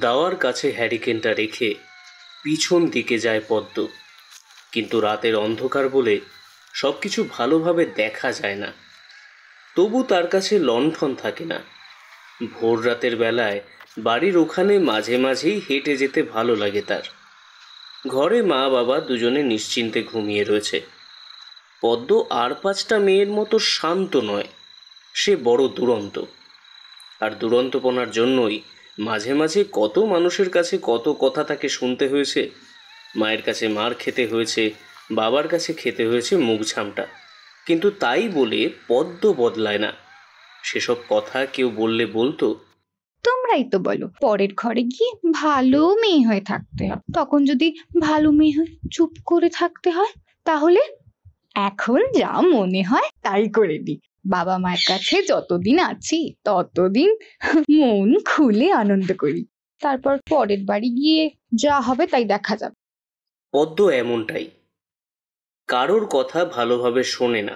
দাওয়ার কাছে হ্যারিকেনটা রেখে পিছন দিকে যায় পদ্ম। কিন্তু রাতের অন্ধকার বলে সবকিছু ভালোভাবে দেখা যায় না। তবু তার কাছে লণ্ঠন থাকে না। ভোর রাতের বেলায় বাড়ির ওখানে মাঝে মাঝেই হেঁটে যেতে ভালো লাগে তার। ঘরে মা বাবা দুজনে নিশ্চিন্তে ঘুমিয়ে রয়েছে। পদ্ম আর 5টা মেয়ের মতো শান্ত নয়, সে বড় দুরন্ত। আর দুরন্তপনার জন্যই মাঝে মাঝে কত মানুষের কাছে কত কথা তাকে শুনতে হয়েছে। মায়ের কাছে মার খেতে হয়েছে, বাবার কাছে খেতে হয়েছে মুখ ঝামটা। কিন্তু তাই বলে পদ্ম বদলায় না। সেসব কথা কেউ বললে বলতো, তোমরাই তো বলো পরের ঘরে গিয়ে ভালো মেয়ে হয়ে থাকতে হয়। তখন যদি ভালো মেয়ে হয়ে চুপ করে থাকতে হয়, তাহলে এখন যা মনে হয় তাই করে দিই। বাবা মায়ের কাছে যতদিন আছি ততদিন মন খুলে আনন্দ করি, তারপর পরের বাড়ি গিয়ে যা হবে তাই দেখা যাবে। পদ্ম এমনটাই। কারোর কথা ভালোভাবে শোনে না,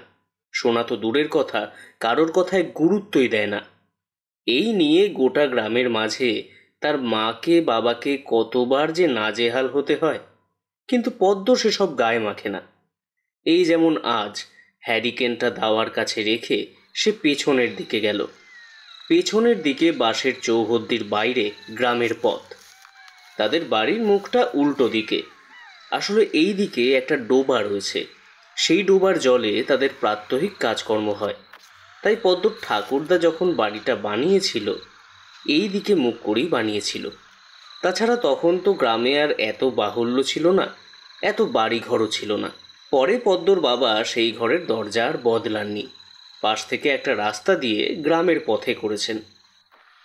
শোনা তো দূরের কথা, কারোর কথায় গুরুত্বই দেয় না। এই নিয়ে গোটা গ্রামের মাঝে তার মাকে বাবাকে কতবার যে নাজেহাল হতে হয়। কিন্তু পদ্ম সেসব গায়ে মাখে না। এই যেমন আজ হ্যারিকেনটা দাওয়ার কাছে রেখে সে পেছনের দিকে গেল। পেছনের দিকে বাঁশের চৌহদ্দির বাইরে গ্রামের পথ। তাদের বাড়ির মুখটা উল্টো দিকে। আসলে এই দিকে একটা ডোবা রয়েছে, সেই ডোবার জলে তাদের প্রাত্যহিক কাজকর্ম হয়। তাই পদ্মর ঠাকুরদা যখন বাড়িটা বানিয়েছিল এই দিকে মুখ করেই বানিয়েছিল। তাছাড়া তখন তো গ্রামে আর এত বাহুল্য ছিল না, এত বাড়িঘরও ছিল না। পরে পদ্মর বাবা সেই ঘরের দরজা আর বদলাননি, পাশ থেকে একটা রাস্তা দিয়ে গ্রামের পথে করেছেন।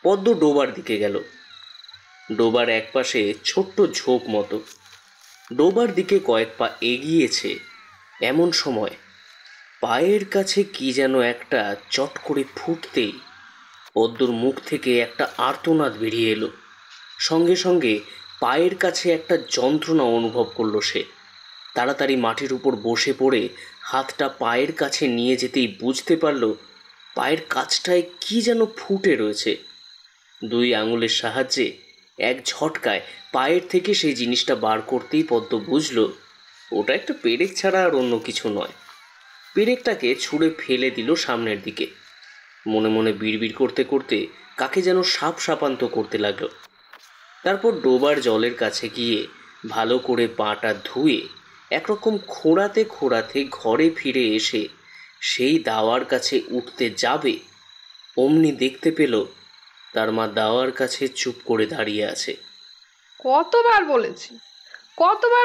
পদ্ম ডোবার দিকে গেল। ডোবার একপাশে ছোট্ট ঝোপ মতো। ডোবার দিকে কয়েক পা এগিয়েছে, এমন সময় পায়ের কাছে কি যেন একটা চট করে ফুটতেই পদ্মর মুখ থেকে একটা আর্তনাদ বেরিয়ে এলো। সঙ্গে সঙ্গে পায়ের কাছে একটা যন্ত্রণা অনুভব করলো সে। তাড়াতাড়ি মাটির উপর বসে পড়ে হাতটা পায়ের কাছে নিয়ে যেতেই বুঝতে পারল পায়ের কাছটায় কি যেন ফুটে রয়েছে। 2 আঙুলের সাহায্যে এক ঝটকায় পায়ের থেকে সেই জিনিসটা বার করতেই পদ্ম বুঝল ওটা একটা পেরেক ছাড়া আর অন্য কিছু নয়। পেরেকটাকে ছুঁড়ে ফেলে দিল সামনের দিকে। মনে মনে বিড়বিড় করতে করতে কাকে যেন সাপ সাপান্ত করতে লাগলো। তারপর ডোবার জলের কাছে গিয়ে ভালো করে পাটা ধুয়ে একরকম খোঁড়াতে খোঁড়াতে ঘরে ফিরে এসে সেই দাওয়ার কাছে উঠতে যাবে, অমনি দেখতে পেল তার মা দাওয়ার কাছে চুপ করে দাঁড়িয়ে আছে। কতবার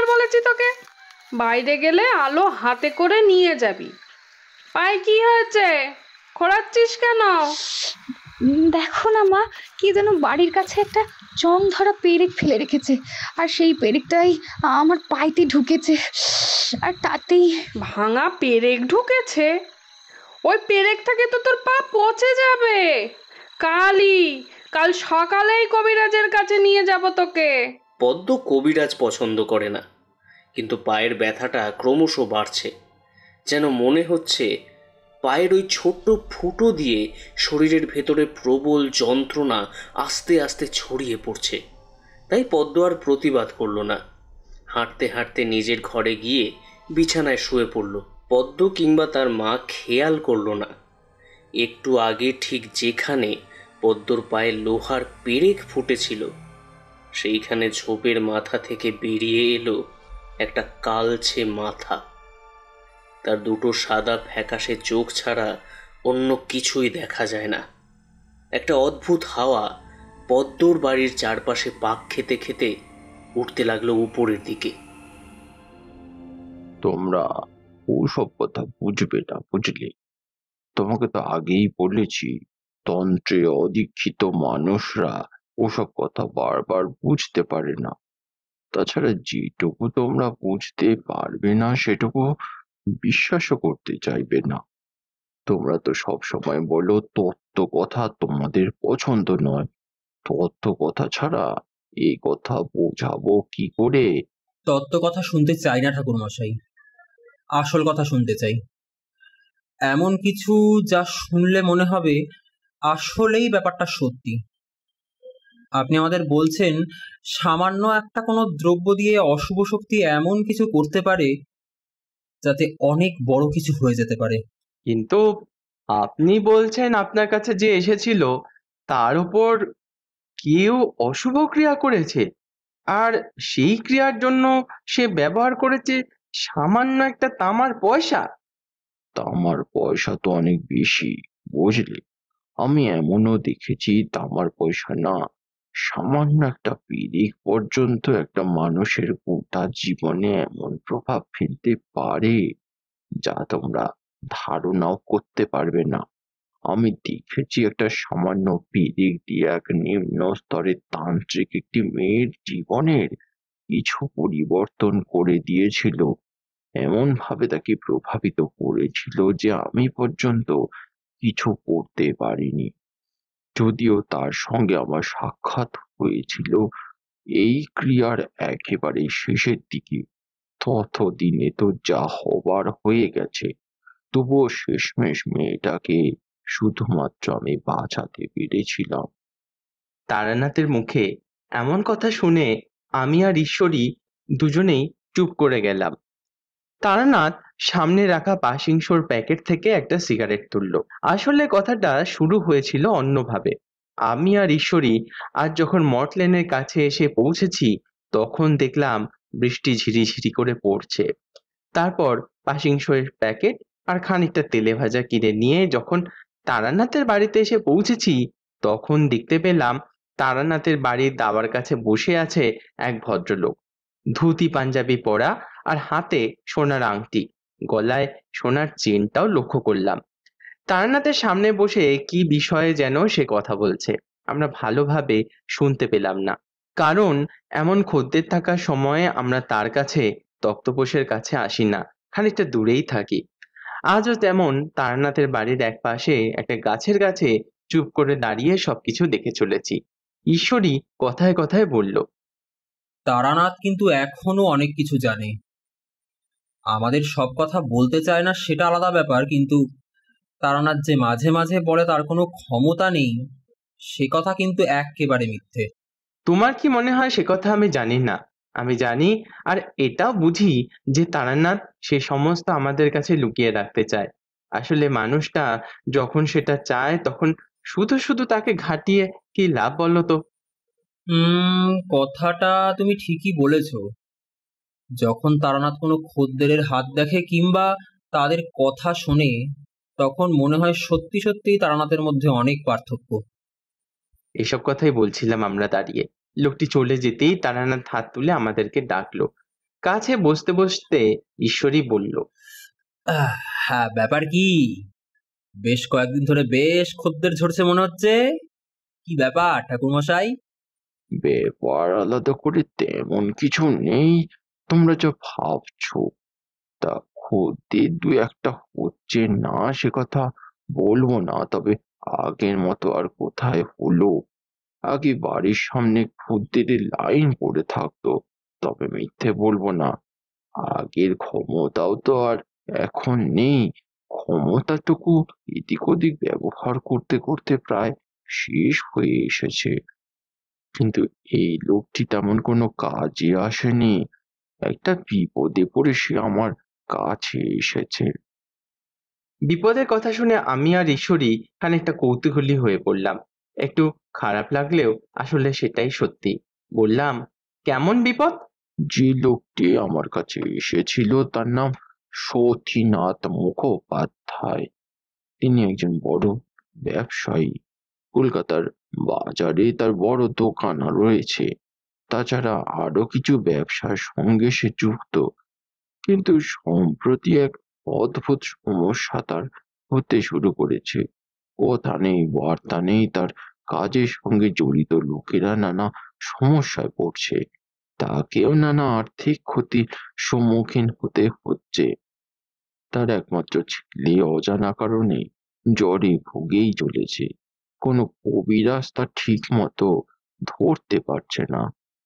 বলেছি তোকে বাইরে গেলে আলো হাতে করে নিয়ে যাবি। পায়ে কি হয়েছে, খোঁড়াচ্ছিস কেন? দেখো না মা, কি যেন বাড়ির কাছে একটা জং ধরা পেরেক ফেলে রেখেছে, আর সেই পেরেকটাই আমার পাইতে ঢুকেছে, আর তাতেই। ভাঙা পেরেক ঢুকেছে? ওই পেরেকটাকে তো তোর পা পচে যাবে। কাল সকালেই কবিরাজের কাছে নিয়ে যাব তোকে। পদ্ম কবিরাজ পছন্দ করে না, কিন্তু পায়ের ব্যথাটা ক্রমশ বাড়ছে। যেন মনে হচ্ছে পায়ের ওই ছোট্ট ফুটো দিয়ে শরীরের ভেতরে প্রবল যন্ত্রণা আস্তে আস্তে ছড়িয়ে পড়ছে। তাই পদ্ম আর প্রতিবাদ করল না। হাঁটতে হাঁটতে নিজের ঘরে গিয়ে বিছানায় শুয়ে পড়ল। পদ্ম কিংবা তার মা খেয়াল করল না একটু আগে ঠিক যেখানে পদ্মর পায়ে লোহার পেরেক ফুটেছিল সেইখানে ঝোপের মাথা থেকে বেরিয়ে এলো একটা কালছে মাথা। তার দুটো সাদা ফ্যাকাশে চোখ ছাড়া অন্য কিছুই দেখা যায় না। একটা অদ্ভুত হাওয়া পদ্মর বাড়ির চারপাশে পাক খেতে খেতে উঠতে লাগলো উপরের দিকে। তোমরা ওসব কথা বুঝবে না, বুঝলে? তোমাকে তো আগেই বলেছি, তন্ত্রে অদীক্ষিত মানুষরা ওসব কথা বারবার বুঝতে পারে না। তাছাড়া যেটুকু তোমরা বুঝতে পারবে না সেটুকু বিশ্বাসও করতে চাইবে না। তোমরা তো সব সময় বলো তত্ত্ব কথা তোমাদের পছন্দ নয়। তত্ত্ব কথা ছাড়া এই কথা বোঝাবো কি করে? তত্ত্ব কথা শুনতে চাই না ঠাকুরমশাই, আসল কথা শুনতে চাই। এমন কিছু যা শুনলে মনে হবে আসলেই ব্যাপারটা সত্যি। আপনি আমাদের বলছেন সামান্য একটা কোনো দ্রব্য দিয়ে অশুভ শক্তি এমন কিছু করতে পারে যাতে অনেক বড় কিছু হয়ে যেতে পারে। কিন্তু আপনি বলছেন আপনার কাছে যে এসেছিল তার উপর কেউ অশুভ ক্রিয়া করেছে, আর সেই ক্রিয়ার জন্য সে ব্যবহার করেছে সামান্য একটা তামার পয়সা। তামার পয়সা তো অনেক বেশি, বুঝলি? আমি এমনও দেখেছি তামার পয়সা না, সামান্য একটা পিরিক পর্যন্ত একটা মানুষের গোটা জীবনে এমন প্রভাব ফেলতে পারে যা তোমরা ধারণাও করতে পারবে না। আমি দেখেছি একটা সামান্য পিরিক দিয়ে এক নিম্ন স্তরের তান্ত্রিক একটি মেয়ের জীবনের কিছু পরিবর্তন করে দিয়েছিল, এমন ভাবে তাকে প্রভাবিত করেছিল যে আমি পর্যন্ত কিছু করতে পারিনি। যদিও তার সঙ্গে আমার সাক্ষাৎ হয়েছিল এই ক্রিয়ার একেবারে শেষের দিকে, ততদিনে তো যা হবার হয়ে গেছে। তবুও শেষমেশ মেয়েটাকে শুধুমাত্র আমি বাঁচাতে পেরেছিলাম। তারানাথের মুখে এমন কথা শুনে আমি আর ঈশ্বরী দুজনেই চুপ করে গেলাম। তারানাথ সামনে রাখা পাসিংশোর প্যাকেট থেকে একটা সিগারেট তুললো। আসলে কথাটা শুরু হয়েছিল অন্যভাবে। আমি আর ঈশ্বরী আজ যখন মর্টল্যান্ডের কাছে এসে পৌঁছেছি তখন দেখলাম বৃষ্টি ঝিরিঝিরি করে পড়ছে। তারপর পাসিংশোর প্যাকেট আর খানিকটা তেলে ভাজা কিনে নিয়ে যখন তারানাথের বাড়িতে এসে পৌঁছেছি তখন দেখতে পেলাম তারানাথের বাড়ির দাওয়ার কাছে বসে আছে এক ভদ্রলোক, ধুতি পাঞ্জাবি পরা আর হাতে সোনার আংটি, গলায় সোনার চেনটাও লক্ষ্য করলাম। তারানাথের সামনে বসে কি বিষয়ে যেন সে কথা বলছে, আমরা ভালোভাবে শুনতে পেলাম না, কারণ এমন খদ্দের থাকার সময়ে আমরা তার কাছে তক্তপোষের কাছে আসি না, খানিকটা দূরেই থাকি। আজও তেমন তারানাথের বাড়ির এক পাশে একটা গাছের কাছে চুপ করে দাঁড়িয়ে সবকিছু দেখে চলেছি। ঈশ্বরী কথায় কথায় বলল, তারানাথ কিন্তু এখনো অনেক কিছু জানে। আমাদের সব কথা বলতে চায় না সেটা আলাদা ব্যাপার, কিন্তু তারানাথ যে মাঝে মাঝে বলে তার কোনো ক্ষমতা নেই, সে কথা কিন্তু এক্কেবারে মিথ্যে। তোমার কি মনে হয় সে কথা আমি জানি না? আমি জানি, আর এটাও বুঝি যে তারানাথ সে সমস্ত আমাদের কাছে লুকিয়ে রাখতে চায়। আসলে মানুষটা যখন সেটা চায় তখন শুধু শুধু তাকে ঘাটিয়ে কি লাভ বলো তো? কথাটা তুমি ঠিকই বলেছ। যখন তারানাথ কোনো খদ্দেরের হাত দেখে কিংবা তাদের কথা শোনে তখন মনে হয় সত্যি সত্যিই তারানাথের মধ্যে অনেক পার্থক্য। এসব কথাই বলছিলাম আমরা দাঁড়িয়ে। লোকটি চলে যেতেই তারানাথ হাত তুলে আমাদেরকে ডাকলো। কাছে বসতে বসতে ঈশ্বরী বলল, হ্যাঁ, ব্যাপার কি? বেশ কয়েকদিন ধরে বেশ খদ্দের ঝরছে মনে হচ্ছে। কি ব্যাপার ঠাকুরমশাই? ব্যাপার আলাদা করে তেমন কিছু নেই, তোমরা যা ভাবছো। তা খদ্দের দু একটা হচ্ছে না সে কথা বলবো না, তবে আগের মতো আর কোথায় হলো? আগে বাড়ির সামনে খদ্দেরের লাইন পড়ে থাকতো, তবে মিথ্যে বলবো না, আগের ক্ষমতাও তো আর এখন নেই। ক্ষমতাটুকু এদিক ওদিক ব্যবহার করতে করতে প্রায় শেষ হয়ে এসেছে। কিন্তু এই লোকটি তেমন কোনো কাজে আসেনি, একটা বিপদে পড়ে সে আমার কাছে এসেছে। বিপদের কথা শুনে আমি আর ঈশ্বরী খানিকটা কৌতূহলী হয়ে পড়লাম। একটু খারাপ লাগলেও আসলে সেটাই সত্যি। বললাম, কেমন বিপদ? যে লোকটি আমার কাছে এসেছিল তার নাম সতীনাথ মুখোপাধ্যায়। তিনি একজন বড় ব্যবসায়ী। কলকাতার বাজারে তার বড় দোকান রয়েছে। তাছাড়া আরো কিছু ব্যবসার সঙ্গে সে যুক্ত। কিন্তু সম্প্রতি এক অদ্ভুত সমস্যা তার হতে শুরু করেছে। কথা নেই বার্তা নেই, তার কাজের সঙ্গে জড়িত লোকেরা নানা সমস্যায় পড়ছে, তাকেও নানা আর্থিক ক্ষতির সম্মুখীন হতে হচ্ছে। তার একমাত্র ছেলে অজানা কারণে জ্বরে ভুগেই চলেছে। কোনো কবিরাজ তা ঠিক মতো ধরতে পারছে না,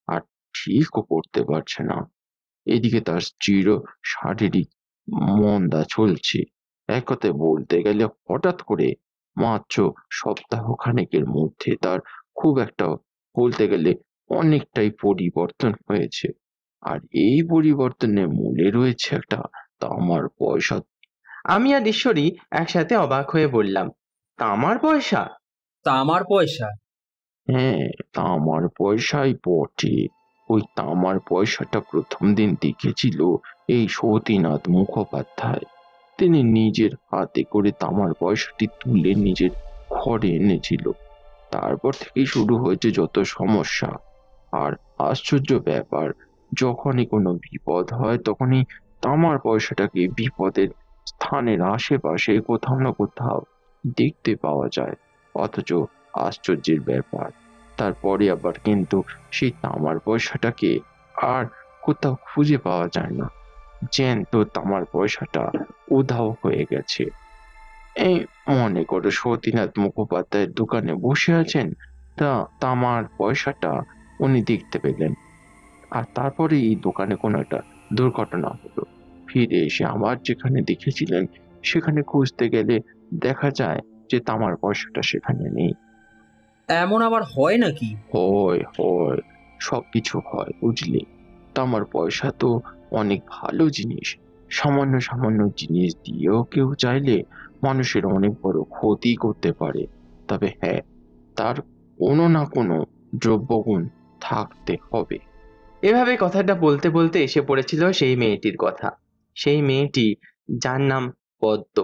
আর ঠিকও করতে পারছে না। এদিকে তার স্ত্রীরও শারীরিক মন্দা চলছে। এক কথায় বলতে গেলে হঠাৎ করে মাত্র সপ্তাহখানেকের মধ্যে তার খুব একটা বলতে গেলে অনেকটাই পরিবর্তন হয়েছে। আর এই পরিবর্তনের মূলে রয়েছে একটা তামার পয়সা। আমি আর ঈশ্বরী একসাথে অবাক হয়ে বললাম, তামার পয়সা? তামার পয়সা? হ্যাঁ, তামার পয়সাই বটে। ওই তামার পয়সাটা প্রথম দিন দেখেছিল এই সতীনাথ মুখোপাধ্যায়। তিনি নিজের হাতে করে তামার পয়সাটি তুলে নিজের ঘরে এনেছিল। তারপর থেকেই শুরু হয়েছে যত সমস্যা। আর আশ্চর্য ব্যাপার, যখনই কোনো বিপদ হয় তখনই তামার পয়সাটাকে বিপদের স্থানের আশেপাশে কোথাও না কোথাও দেখতে পাওয়া যায়। অথচ আশ্চর্যের ব্যাপার, তারপরে আবার কিন্তু সেই তামার পয়সাটাকে আর কোথাও খুঁজে পাওয়া যায় না। জ্যান্ত তামার পয়সাটা উধাও হয়ে গেছে। এই মনে করো সতীনাথ মুখোপাধ্যায়ের দোকানে বসে আছেন, তা তামার পয়সাটা উনি দেখতে পেলেন। আর তারপরে এই দোকানে কোনো একটা দুর্ঘটনা হলো। ফিরে এসে আবার যেখানে দেখেছিলেন সেখানে খুঁজতে গেলে দেখা যায় যে তামার পয়সাটা সেখানে নেই। এমন আবার হয় নাকি? হয় হয়, সবকিছু হয় বুঝলে। তামার পয়সা তো অনেক ভালো জিনিস। সামান্য সামান্য জিনিস দিয়েও কেউ চাইলে মানুষের অনেক বড় ক্ষতি করতে পারে। তবে হ্যাঁ, তার কোনো না কোনো দ্রব্যগুণ থাকতে হবে। এভাবে কথাটা বলতে বলতে এসে পড়েছিল সেই মেয়েটির কথা। সেই মেয়েটি, যার নাম পদ্ম।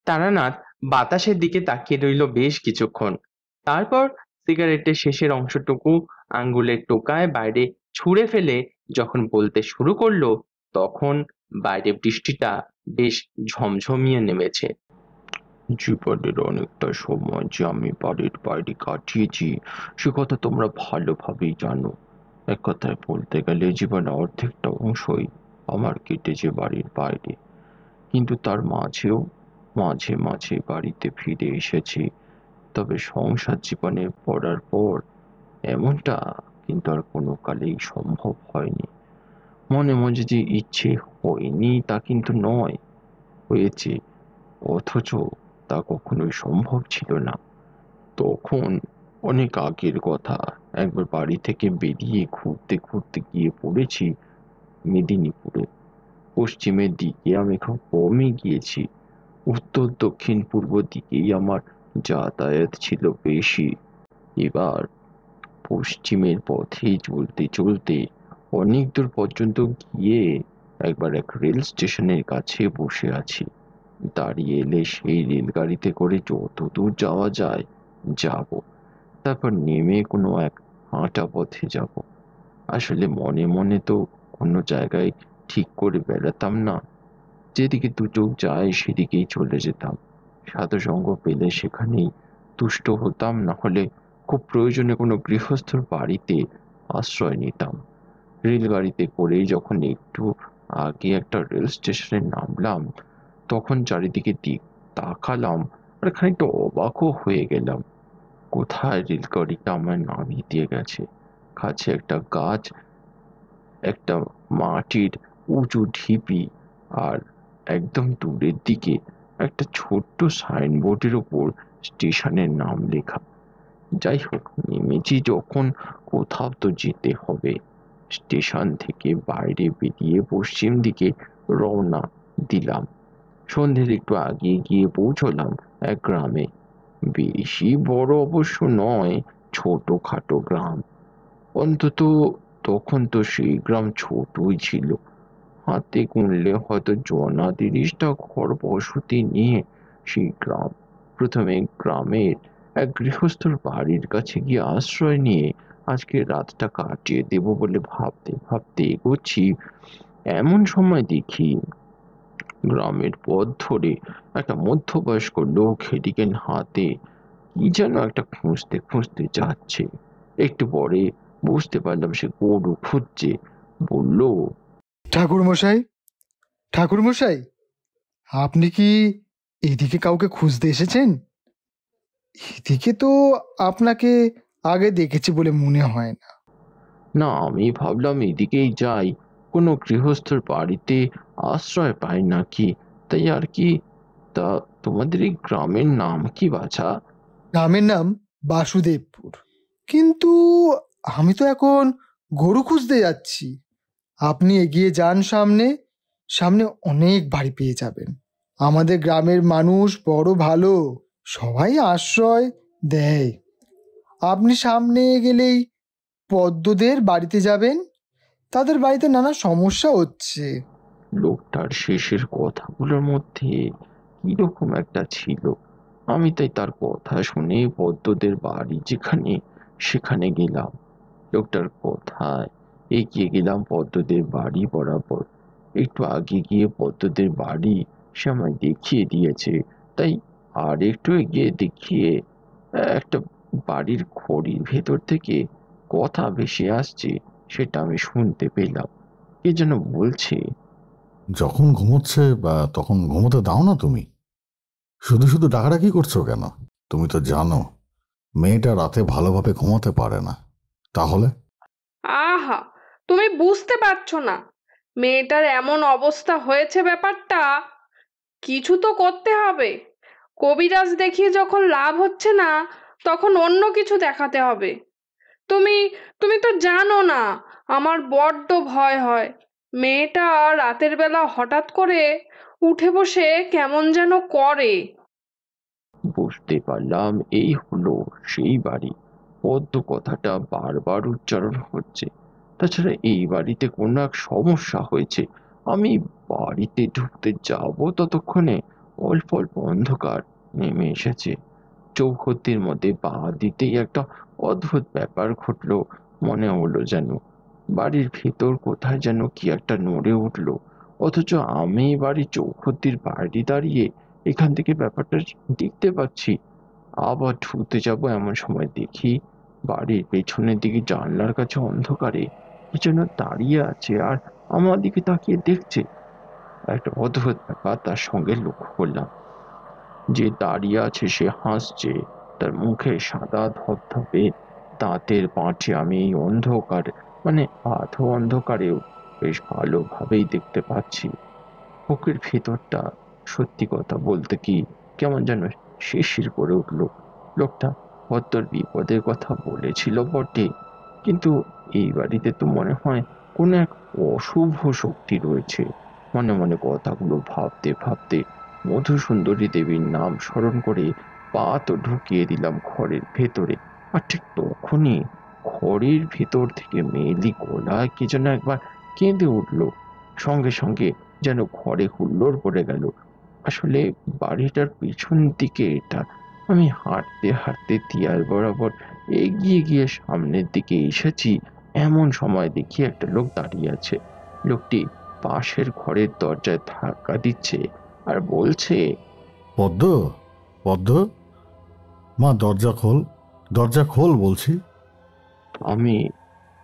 তারানাথ বাতাসের দিকে তাকিয়ে রইল বেশ কিছুক্ষণ। তারপর সিগারেটের শেষের অংশটুকু আঙ্গুলের টোকায় বাইরে ছুঁড়ে ফেলে যখন বলতে শুরু করলো, তখন বাইরে বৃষ্টিটা বেশ ঝমঝমিয়ে নেমেছে। জীবনের অনেকটা সময় যে আমি বাড়ির বাইরে কাটিয়েছি সে কথা তোমরা ভালোভাবেই জানো। এক কথায় বলতে গেলে জীবনের অর্ধেকটা অংশই আমার কেটেছে বাড়ির বাইরে। কিন্তু তার মাঝেও মাঝে মাঝে বাড়িতে ফিরে এসেছি। তবে সংসার জীবনে পড়ার পর এমনটা কিন্তু আর কোনো কালেই সম্ভব হয়নি। মনে মনে যে ইচ্ছে হয়নি তা কিন্তু নয়, হয়েছে, অথচ তা কখনোই সম্ভব ছিল না। তখন অনেক আগের কথা, একবার বাড়ি থেকে বেরিয়ে ঘুরতে ঘুরতে গিয়ে পড়েছি মেদিনীপুরে। পশ্চিমের দিকে আমি খুব কমই গিয়েছি, উত্তর দক্ষিণ পূর্ব দিকেই আমার যাতায়াত ছিল বেশি। এবার পশ্চিমের পথে চলতে চলতে অনেক দূর পর্যন্ত গিয়ে একবার এক রেল স্টেশনের কাছে বসে আছি। দাঁড়িয়ে এলে সেই রেলগাড়িতে করে যত দূর যাওয়া যায় যাব, তারপর নেমে কোনো এক হাঁটা পথে যাব। আসলে মনে মনে তো কোনো জায়গায় ঠিক করে বেড়াতাম না, যেদিকে দু চোখ যায় সেদিকেই চলে যেতাম। সাধুসঙ্গ পেলে সেখানেই তুষ্ট হতাম, না হলে খুব প্রয়োজনে কোনো গৃহস্থর বাড়িতে আশ্রয় নিতাম। রেলগাড়িতে করে যখন একটু আগে একটা রেল স্টেশনে নামলাম তখন চারিদিকে দিক তাকালাম আর খানিকটা অবাকও হয়ে গেলাম। কোথায় রেলগাড়িটা আমায় নামিয়ে দিয়ে গেছে। কাছে একটা গাছ, একটা মাটির উঁচু ঢিপি, আর একদম দূরের দিকে একটা ছোট্ট সাইনবোর্ডের ওপর স্টেশনের নাম লেখা। যাই হোক, নেমেছি যখন কোথাও তো যেতে হবে। স্টেশন থেকে বাইরে বেরিয়ে পশ্চিম দিকে রওনা দিলাম। সন্ধ্যের একটু আগে গিয়ে পৌঁছলাম এক গ্রামে। বেশি বড় অবশ্য নয়, ছোটখাটো গ্রাম। অন্তত তখন তো সেই গ্রাম ছোটই ছিল। হাতে গুনলে হয়তো জনা 30টা ঘর বসতি নিয়ে সেই গ্রাম। প্রথমে গ্রামের এক গৃহস্থর বাড়ির কাছে গিয়ে আশ্রয় নিয়ে আজকে রাতটা কাটিয়ে দেব বলে ভাবতে ভাবতে এগোচ্ছি, এমন সময় দেখি গ্রামের পথ ধরে একটা মধ্যবয়স্ক লোক হেডিকেন হাতে কি যেন একটা খুঁজতে খুঁজতে যাচ্ছে। একটু পরে বুঝতে পারলাম সে গরু খুঁজছে। বলল, ঠাকুরমশাই, ঠাকুরমশাই, আপনি কি এদিকে কাউকে খুঁজতে এসেছেন? এদিকে তো আপনাকে আগে দেখেছি বলে মনে হয় না। না, আমি ভাবলাম এদিকেই যাই, কোনো গৃহস্থর বাড়িতে আশ্রয় পাই নাকি, তাই আর কি। তা তোমাদের এই গ্রামের নাম কি বাছা? গ্রামের নাম বাসুদেবপুর, কিন্তু আমি তো এখন গরু খুঁজতে যাচ্ছি। আপনি এগিয়ে যান, সামনে সামনে অনেক বাড়ি পেয়ে যাবেন। আমাদের গ্রামের মানুষ বড় ভালো, সবাই আশ্রয় দেয়। আপনি সামনে গেলেই পদ্মদের বাড়িতে যাবেন, তাদের বাড়িতে নানা সমস্যা হচ্ছে। লোকটার শেষের কথাগুলোর মধ্যে কিরকম একটা ছিল। আমি তাই তার কথা শুনে পদ্মদের বাড়ি যেখানে সেখানে গেলাম। লোকটার কথায় এগিয়ে গেলাম পদ্মদের বাড়ি বরাবর। একটু আগে গিয়ে পদ্মদের বাড়ি সে আমায় দেখিয়ে দিয়েছে, তাই আর একটু এগিয়ে দেখিয়ে একটা বাড়ির খড়ির ভেতর থেকে কথা ভেসে আসছে, সেটা আমি শুনতে পেলাম। কে যেন বলছে, যখন ঘুমোচ্ছে বা তখন ঘুমোতে দাও না তুমি, শুধু শুধু ডাকাডাকি করছো কেন? তুমি তো জানো মেয়েটা রাতে ভালোভাবে ঘুমাতে পারে না। তাহলে আহা, তুমি বুঝতে পারছো না মেয়েটার এমন অবস্থা হয়েছে? ব্যাপারটা কিছু তো করতে হবে। কবিরাজ দেখিয়ে যখন লাভ হচ্ছে না, তখন অন্য কিছু দেখাতে হবে। তুমি তুমি তো জানো না আমার বড্ড ভয় হয়। মেয়েটা রাতের বেলা হঠাৎ করে উঠে বসে কেমন যেন করে। বুঝতে পারলাম এই হলো সেই বাড়ি। পদ্ম কথাটা বারবার উচ্চারণ হচ্ছে। তাছাড়া এই বাড়িতে কোনো এক সমস্যা হয়েছে। আমি বাড়িতে ঢুকতে যাব ততক্ষণে অল্প অল্প অন্ধকার নেমে এসেছে। চৌহদ্দির মধ্যে পা দিতেই একটা অদ্ভুত ব্যাপার ঘটলো। মনে হলো যেন বাড়ির ভেতর কোথায় যেন কি একটা নড়ে উঠলো, অথচ আমি বাড়ির চৌহদ্দির বাইরে দাঁড়িয়ে এখান থেকে ব্যাপারটা দেখতে পাচ্ছি। আবার ঢুকতে যাব এমন সময় দেখি বাড়ির পেছনের দিকে জানলার কাছে অন্ধকারে কি যেন দাঁড়িয়ে আছে আর আমার দিকে তাকিয়ে দেখছে। একটা অদ্ভুত ব্যাপার তার সঙ্গে লক্ষ্য করলাম। যে দাঁড়িয়ে আছে সে হাসছে, তার মুখে সাদা ধবধবে দাঁতের পাঁঠে আমি এই অন্ধকার, মানে আধো অন্ধকারেও বেশ ভালোভাবেই দেখতে পাচ্ছি। বুকের ভেতরটা সত্যি কথা বলতে কি কেমন যেন শিরশির করে উঠল। লোকটা পদ্মর বিপদের কথা বলেছিল বটে, কিন্তু এই বাড়িতে তো মনে হয় কোনো এক অশুভ শক্তি রয়েছে। মনে মনে কথাগুলো ভাবতে ভাবতে মধুসুন্দরী দেবীর নাম স্মরণ করে পা তো ঢুকিয়ে দিলাম ঘরের ভেতরে। আর ঠিক তখনই ঘরের ভেতর থেকে মেয়েলি গলায় কি যেন একবার কেঁদে উঠল। সঙ্গে সঙ্গে যেন ঘরে হুল্লোড় পড়ে গেল। আসলে বাড়িটার পিছন দিকে এটা। আমি হাঁটতে হাঁটতে দেয়াল বরাবর এগিয়ে গিয়ে সামনের দিকে এসেছি, এমন সময় দেখি একটা লোক দাঁড়িয়ে আছে। লোকটি পাশের ঘরের দরজায় ধাক্কা দিচ্ছে আর বলছে, পদ্ম, পদ্ম, মা দরজা খোল, দরজা খোল বলছি। আমি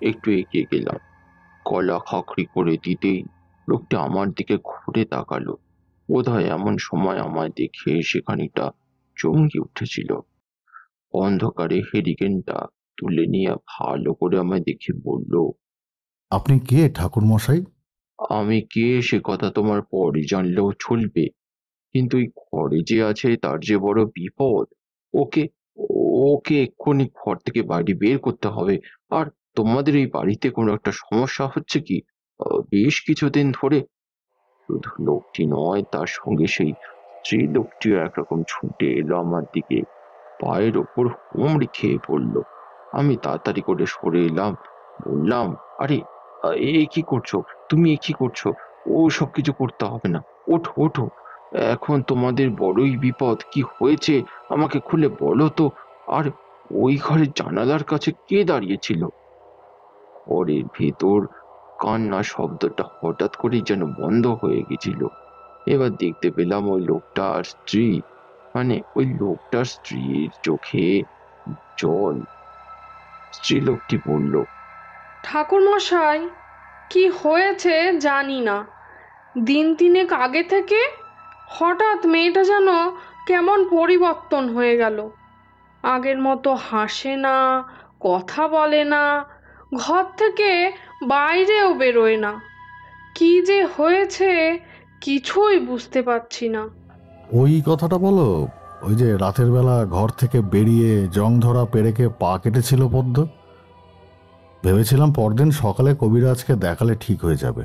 একটু এগিয়ে গেলাম। গলা খাকড়ি করে দিতেই লোকটি আমার দিকে ঘুরে তাকালো। বোধহয় এমন সময় আমায় দেখে সে খানিকটা চমকে উঠেছিল। অন্ধকারে হেরিকেনটা তুলে নিয়ে ভালো করে আমায় দেখে বলল, আপনি কে ঠাকুর মশাই? আমি কে সে কথা তোমার পরে জানলেও চলবে, কিন্তু এই ঘরে যে আছে তার যে বড় বিপদ। ওকে ওকে এক্ষুনি ঘর থেকে বাইরে বের করতে হবে। আর তোমাদের এই বাড়িতে কোনো একটা সমস্যা হচ্ছে কি বেশ কিছুদিন ধরে? শুধু লোকটি নয়, তার সঙ্গে সেই স্ত্রী লোকটিও একরকম ছুটে এলো আমার দিকে। পায়ের ওপর হুমড়ি খেয়ে পড়ল। আমি তাড়াতাড়ি করে সরে এলাম। বললাম, আরে এ কি করছো তুমি? এ কি করছো? ও সব কিছু করতে হবে না, ওঠো ওঠো। এখন তোমাদের বড়ই বিপদ। কি হয়েছে আমাকে খুলে বলো তো। আর ওই ঘরের জানালার কাছে কে দাঁড়িয়েছিল? ঘরের ভেতর কান্না শব্দটা হঠাৎ করেই যেন বন্ধ হয়ে গেছিল। এবার দেখতে পেলাম ওই লোকটার স্ত্রী, মানে ওই লোকটার স্ত্রীর চোখে জল। স্ত্রী লোকটি বলল, ঠাকুর মশাই, কি হয়েছে জানি না, দিন তিনেক আগে থেকে হঠাৎ মেয়েটা যেন কেমন পরিবর্তন হয়ে গেল। আগের মতো হাসে না, কথা বলে না, ঘর থেকে বাইরেও বেরোয় না। কি যে হয়েছে কিছুই বুঝতে পারছি না। ওই কথাটা বলো, ওই যে রাতের বেলা ঘর থেকে বেরিয়ে জং ধরা পেরেকে পা কেটেছিল পদ্ম? ভেবেছিলাম পরদিন সকালে কবিরাজকে দেখালে ঠিক হয়ে যাবে,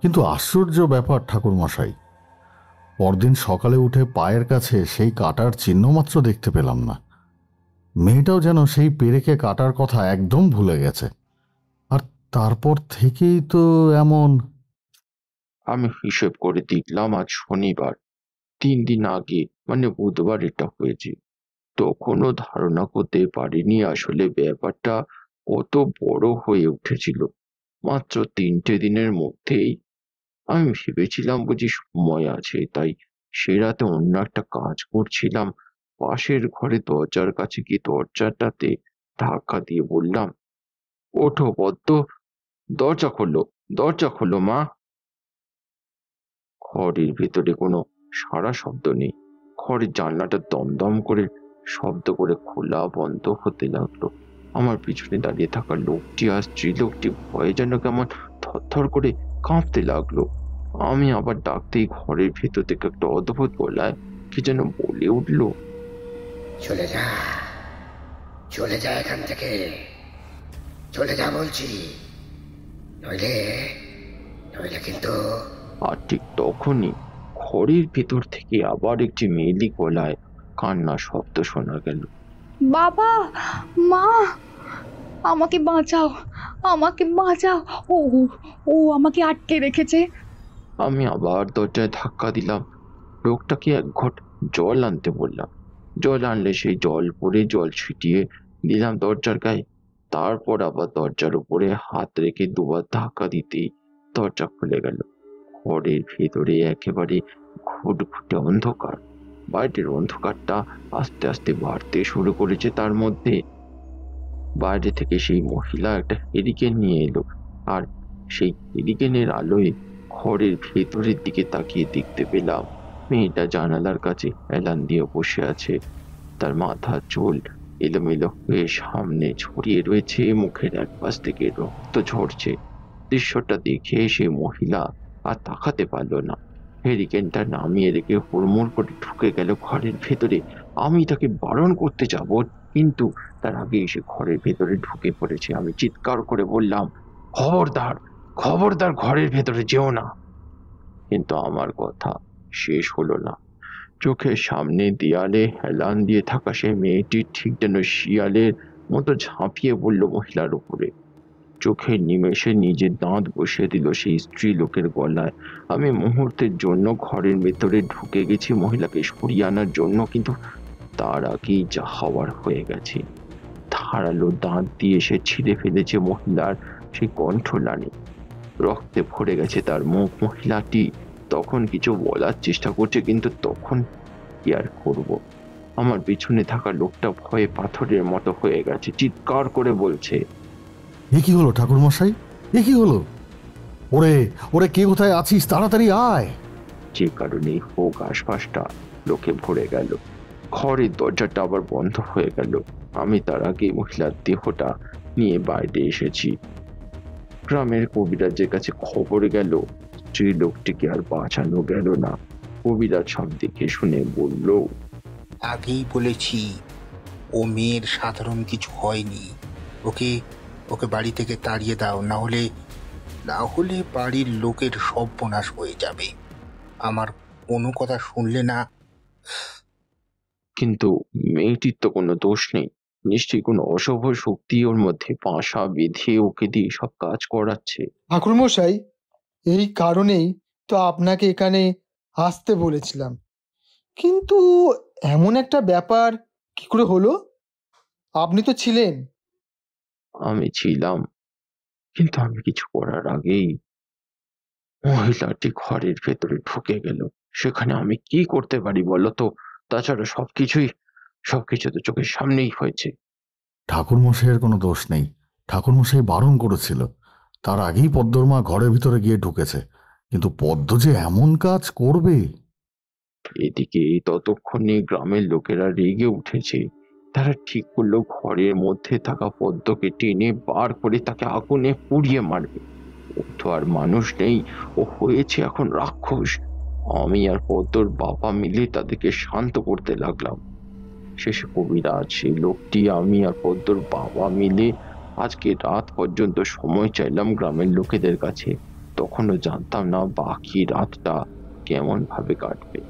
কিন্তু আশ্চর্য ব্যাপার ঠাকুরমশাই, পরদিন সকালে উঠে পায়ের কাছে সেই কাটার চিহ্ন মাত্র দেখতে পেলাম না। মেয়েটাও যেন সেই পেরেকে কাটার কথা একদম ভুলে গেছে। আর তারপর থেকেই তো এমন। আমি হিসেব করে দেখলাম আজ শনিবার, 3 দিন আগে মানে বুধবার এটা হয়েছে। তখনও ধারণা করতে পারিনি আসলে ব্যাপারটা কত বড় হয়ে উঠেছিল। মাত্র 3টে দিনের মধ্যেই। আমি ভেবেছিলাম বুঝি সময় আছে, তাই সে রাতে অন্য একটা কাজ করছিলাম। পাশের ঘরে দরজার কাছে গিয়ে দরজাটাতে ধাক্কা দিয়ে বললাম, ওঠো পদ্ম, দরজা খোলো, দরজা খোলো মা। ঘরের ভেতরে কোনো সাড়া শব্দ নেই। ঘরের জানলাটা দমদম করে শব্দ করে খোলা বন্ধ হতে লাগলো। আমার পিছনে দাঁড়িয়ে থাকা লোকটি আর স্ত্রীলোকটি ভয়ে যেন কেমন থরথর করে কাঁপতে লাগলো। আমি আবার ডাকতেই ঘরের ভেতর থেকে একটা অদ্ভুত গলায় কি যেন বলে উঠলো, চলে যা, চলে যা এখান থেকে, চলে যা বলছি, নইলে নইলে কিন্তু। আর ঠিক তখনই ঘরের ভেতর থেকে আবার একটি মেয়েলি গলায় কান্না শব্দ শোনা গেল। বাবা, মা, আমাকে বাঁচাও, আমাকে বাঁচাও, ও ও আমাকে আটকে রেখেছে। আমি আবার দরজায় ধাক্কা দিলাম। লোকটাকে 1 ঘট জল আনতে বললাম। জল আনলে সেই জল পরে জল ছিটিয়ে দিলাম দরজার গায়ে। তারপর আবার দরজার উপরে হাত রেখে 2বার ধাক্কা দিতেই দরজা খুলে গেল। ঘরের ভেতরে একেবারে ঘুটঘুটে অন্ধকার। বাইরের অন্ধকারটা আস্তে আস্তে বাড়তে শুরু করেছে। তার মধ্যে বাইরে থেকে সেই মহিলা একটা হেরিকেন নিয়ে এলো, আর সেই হেরিকেনের আলোয় ঘরের ভেতরের দিকে তাকিয়ে দেখতে পেলাম মেয়েটা জানালার কাছে হেলান দিয়ে বসে আছে। তার মাথা চুল এলোমেলো হয়ে সামনে ছড়িয়ে রয়েছে, মুখের একপাশ থেকে রক্ত ঝরছে। দৃশ্যটা দেখে সেই মহিলা আর তাকাতে পারল না। হেরিকেনটা নামিয়ে রেখে হুড়মুড় করে ঢুকে গেল ঘরের ভেতরে। আমি তাকে বারণ করতে যাব, কিন্তু তার আগে এসে ঘরের ভেতরে ঢুকে পড়েছে। আমি চিৎকার করে বললাম, খবরদার, খবরদার ঘরের ভেতরে যেও না। কিন্তু আমার কথা শেষ হলো না। চোখের সামনে দেয়ালে হেলান দিয়ে থাকা সেই মেয়েটি ঠিক যেন শিয়ালের মতো ঝাঁপিয়ে পড়ল মহিলার উপরে। চোখের নিমেষে নিজের দাঁত বসিয়ে দিল সেই স্ত্রী লোকের গলায়। আমি মুহূর্তের জন্য ঘরের ভেতরে ঢুকে গেছি মহিলাকে সরিয়ে আনার জন্য, কিন্তু তার আগেই যা হওয়ার হয়ে গেছে। ধারালো দাঁত দিয়ে সে ছিঁড়ে ফেলেছে মহিলার সেই কণ্ঠলানি। রক্তে ভরে গেছে তার মুখ। মহিলাটি তখন কিছু বলার চেষ্টা করছে, কিন্তু তখন কি আর করবো। আমার পিছনে থাকা লোকটা ভয়ে পাথরের মতো হয়ে গেছে, চিৎকার করে বলছে, এ কি হলো ঠাকুরমশাই, এ কি হলো? ওরে ওরে, কে কোথায় আছিস, তাড়াতাড়ি আয়। যে কারণেই হোক আশপাশটা লোকে ভরে গেল। ঘরের দরজাটা আবার বন্ধ হয়ে গেল। আমি তার আগে মহিলার দেহটা নিয়ে বাইরে এসেছি। গ্রামের কবিরাজের কাছে খবর গেল। স্ত্রী লোকটিকে আর বাঁচানো গেল না। কবিরাজ সব দেখে শুনে বলল, আগেই বলেছি ও মেয়ের সাধারণ কিছু হয়নি, ওকে ওকে বাড়ি থেকে তাড়িয়ে দাও, না হলে বাড়ির লোকের সর্বনাশ হয়ে যাবে। আমার কোনো কথা শুনলে না। কিন্তু মেয়েটির তো কোনো দোষ নেই। নিশ্চয়ই কোনো অশুভ শক্তি ওর মধ্যে পাশা বেঁধে ওকে দিয়ে সব কাজ করাচ্ছে। ঠাকুরমশাই, এই কারণেই তো আপনাকে এখানে আসতে বলেছিলাম, কিন্তু এমন একটা ব্যাপার কি করে হলো? আপনি তো ছিলেন। আমি ছিলাম, কিন্তু আমি কিছু করার আগেই মহিলাটি ঘরের ভেতরে ঢুকে গেল। সেখানে আমি কি করতে পারি বলো তো? তাছাড়া সবকিছু তো চোখের সামনেই হয়েছে। ঠাকুরমশাইয়ের কোনো দোষ নেই, ঠাকুরমশাই বারণ করেছিল। তার আগেই পদ্মর মা ঘরের ভিতরে গিয়ে ঢুকেছে, কিন্তু পদ্ম যে এমন কাজ করবে। এদিকে ততক্ষণে গ্রামের লোকেরা রেগে উঠেছে। তারা ঠিক করলো ঘরের মধ্যে থাকা পদ্মকে টেনে বার করে তাকে আগুনে পুড়িয়ে মারবে। ও তো আর মানুষ নেই, ও হয়েছে এখন রাক্ষস। আমি আর পদ্মর বাবা মিলে তাদেরকে শান্ত করতে লাগলাম। শেষে কবিরাজ, সেই লোকটি, আমি আর পদ্মর বাবা মিলে আজকে রাত পর্যন্ত সময় চাইলাম গ্রামের লোকেদের কাছে, তখনও জানতাম না বাকি রাতটা কেমন ভাবে কাটবে।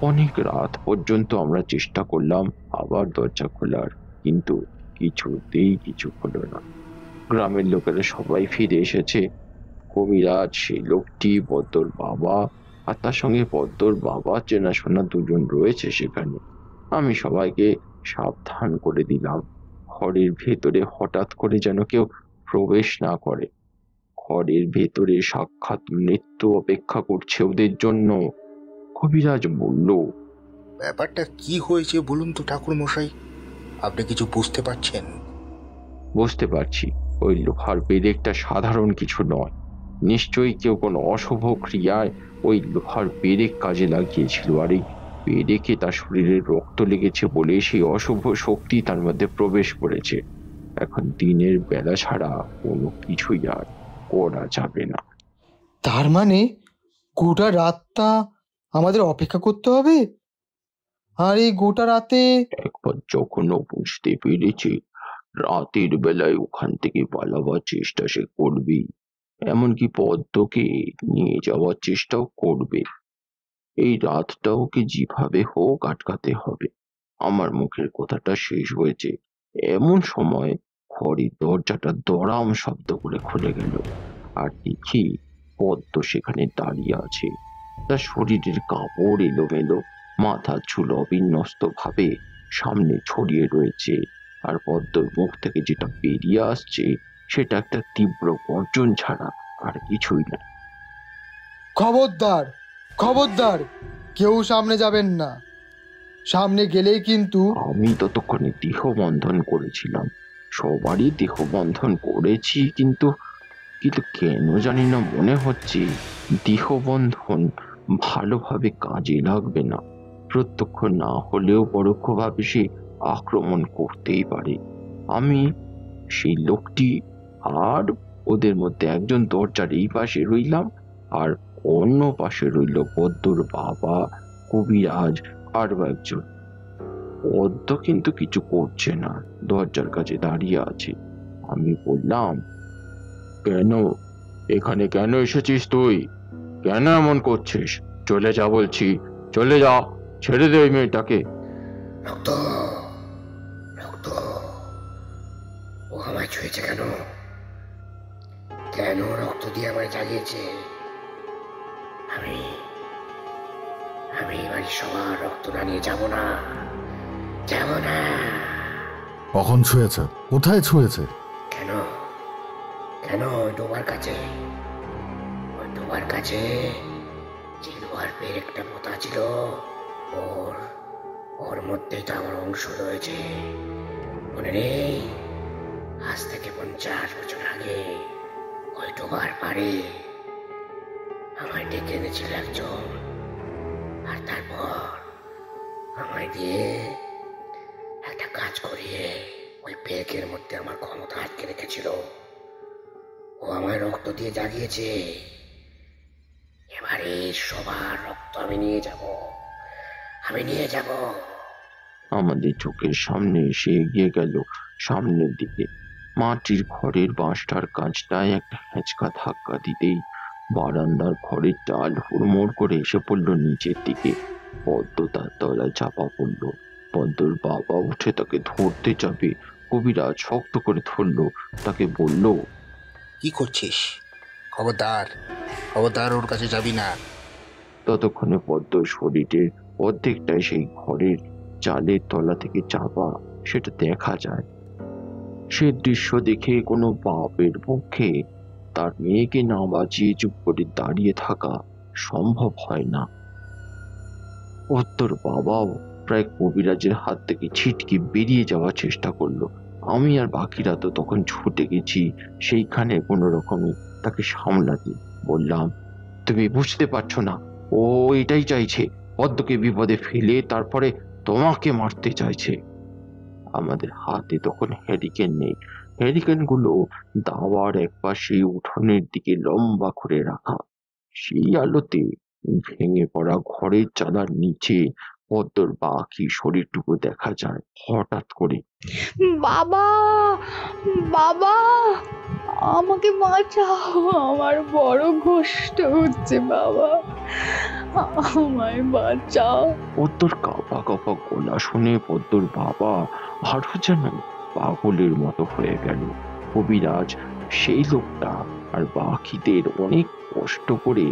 অনেক রাত পর্যন্ত আমরা চেষ্টা করলাম আবার দরজা খোলার, কিন্তু কিছুতেই কিছু হলো না। গ্রামের লোকেরা সবাই ফিরে এসেছে। কবিরাজ, সেই লোকটি, পদ্মর বাবা, আর তার সঙ্গে পদ্মর বাবা চেনাশোনা দুজন রয়েছে সেখানে। আমি সবাইকে সাবধান করে দিলাম ঘরের ভেতরে হঠাৎ করে যেন কেউ প্রবেশ না করে। ঘরের ভেতরে সাক্ষাৎ মৃত্যু অপেক্ষা করছে ওদের জন্য। কবিরাজ বলল, ব্যাপারটা কি হয়েছে বলুন তো ঠাকুর মশাই, আপনি কিছু বুঝতে পারছেন? বুঝতে পারছি, ওই লোহার পেরেকটা সাধারণ কিছু নয়। নিশ্চয়ই কেউ কোনো অশুভ ক্রিয়ায় ওই লোহার পেরেক কাজে লাগিয়েছিল, আর এই পেরেকে তার শরীরে রক্ত লেগেছে বলে সেই অশুভ শক্তি তার মধ্যে প্রবেশ করেছে। এখন দিনের বেলা ছাড়া কোনো কিছুই আর করা যাবে না। তার মানে গোটা রাতটা আমাদের অপেক্ষা করতে হবে? আর এই গোটা রাতে একবার যখন ও বুঝতে পেরেছে রাতের বেলায় ওখান থেকে পালাবার চেষ্টা সে করবে, এমনকি পদ্মকে নিয়ে যাওয়ার চেষ্টাও করবে। এই রাতটা ওকে যেভাবে হোক আটকাতে হবে। আমার মুখের কথাটা শেষ হয়েছে এমন সময় ঘরের দরজাটা দড়াম শব্দ করে খুলে গেল, আর দেখি পদ্ম সেখানে দাঁড়িয়ে আছে। তার শরীরের কাপড় এলোমেলো, মাথার চুল অবিন্যস্ত ভাবে সামনে ছড়িয়ে রয়েছে, আর পদ্মর মুখ থেকে যেটা বেরিয়ে আসছে সেটা একটা তীব্র গর্জন ছাড়া আর কিছুই না। খবরদার, খবরদার, কেউ সামনে যাবেন না। সামনে গেলেই কিন্তু আমি ততক্ষণে দেহবন্ধন করেছিলাম, সবারই দেহবন্ধন করেছি, কিন্তু কিন্তু কেন জানি না মনে হচ্ছে দেহবন্ধন ভালোভাবে কাজে লাগবে না। প্রত্যক্ষ না হলেও পরোক্ষভাবে সে আক্রমণ করতেই পারে। আমি, সেই লোকটি আর ওদের মধ্যে একজন দরজার এই পাশে রইলাম, আর অন্য পাশে রইল পদ্মর বাবা, কবিরাজ, আরো একজন। পদ্ম কিন্তু কিছু করছে না, দরজার কাছে দাঁড়িয়ে আছে। আমি বললাম, কেন এখানে কেন এসেছিস তুই? কেন এমন করছিস? চলে যা বলছি, চলে যা, ছেড়ে দে ওই মেয়েটাকে। রক্ত, রক্ত, ও আমায় ছুঁয়েছে কেন? কেন রক্ত দিয়ে আমায় জাগিয়েছে? আমি আমি এবার সবার রক্ত না নিয়ে যাব না, যাব না। কখন ছুঁয়েছে? কোথায় ছুঁয়েছে? কেন কেন? ওই ডোবার কাছে, ওই ডোবার কাছে যে লোহার পেরেকটা পোতা ছিল, ওর ওর মধ্যেই তো আমার অংশ রয়েছে। মনে নেই? আজ থেকে 50 বছর আগে ওই ডোবার পাড়ে আমায় ডেকে এনেছিল একজন, আর তারপর আমায় দিয়ে একটা কাজ করিয়ে ওই পেরেকের মধ্যে আমার ক্ষমতা আটকে রেখেছিল। ও আমায় রক্ত দিয়ে জাগিয়েছে। এবারে সবার রক্ত আমি নিয়ে যাব, আমি নিয়ে যাব। আমাদের চোখের সামনে এসে এগিয়ে গেল সামনের দিকে। মাটির ঘরের বাঁশটার কাঁচটায় একটা হ্যাঁচকা ধাক্কা দিতেই বারান্দার ঘরের চাল হুড়মুড় করে এসে পড়ল নিচের দিকে। পদ্ম তার তলায় চাপা পড়ল। পদ্মর বাবা উঠে তাকে ধরতে যাবে, কবিরাজ শক্ত করে ধরল, তাকে বলল, কি করছিস? খবরদার, খবরদার, ওর কাছে যাবি না। ততক্ষণে পদ্মর শরীরের অর্ধেকটাই সেই ঘরের চালের তলা থেকে চাপা, সেটা দেখা যায়। সে দৃশ্য দেখে কোনো বাপের পক্ষে তার মেয়েকে না বাঁচিয়ে চুপ করে দাঁড়িয়ে থাকা সম্ভব হয় না। পদ্মর বাবাও প্রায় কবিরাজের হাত থেকে ছিটকে বেরিয়ে যাওয়ার চেষ্টা করলো। আমি আর বাকিরা তো তখন ছুটে গেছি সেইখানে কোনো রকমে তাকে সামলাতে। বললাম, তুমি বুঝতে পারছো না, ও এটাই চাইছে, পদ্মকে বিপদে ফেলে তারপরে তোমাকে মারতে চাইছে। আমাদের হাতে তখন হ্যারিকেন নেই। হ্যারিকেন গুলো দাওয়ার একপাশে উঠোনের দিকে লম্বা করে রাখা। সেই আলোতে ভেঙে পড়া ঘরের চালার নিচে পদ্মর বাকি শরীরটুকু দেখা যায়। হঠাৎ করে বাবা, বাবা, আমাকে বাঁচাও, আমার বড় কষ্ট হচ্ছে বাবা, আমায় বাঁচাও। পদ্মর কাঁপা কাঁপা গলা শুনে পদ্মর বাবা আরো যেন পাগলের মতো হয়ে গেল। কবিরাজ, সেই লোকটা আর বাকিদের অনেক কষ্ট করে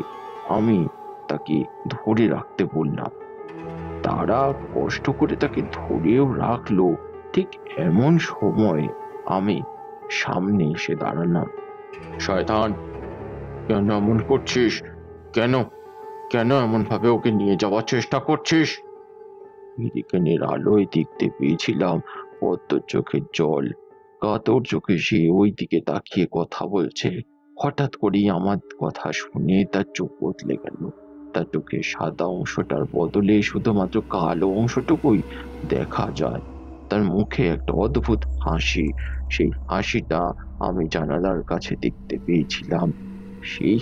আমি তাকে ধরে রাখতে বললাম। তারা কষ্ট করে তাকে ধরেও রাখলো। ঠিক এমন সময় আমি সামনে এসে দাঁড়ালাম। শয়তান, কেন এমন করছিস? কেন কেন এমন ভাবে ওকে নিয়ে যাওয়ার চেষ্টা করছিস? হরিকেনের আলোয় দেখতে পেয়েছিলাম পদ্মর চোখের জল। কাতর চোখে সে ওই দিকে তাকিয়ে কথা বলছে। হঠাৎ করেই আমার কথা শুনে তার চোখ বদলে গেল। তার চোখের সাদা অংশটার বদলে শুধুমাত্র কালো অংশটুকুই দেখা যায়। তার মুখে একটা অদ্ভুত হাসি। সেই হাসিটা আমি জানালার কাছে দেখতে পেয়েছিলাম। সেই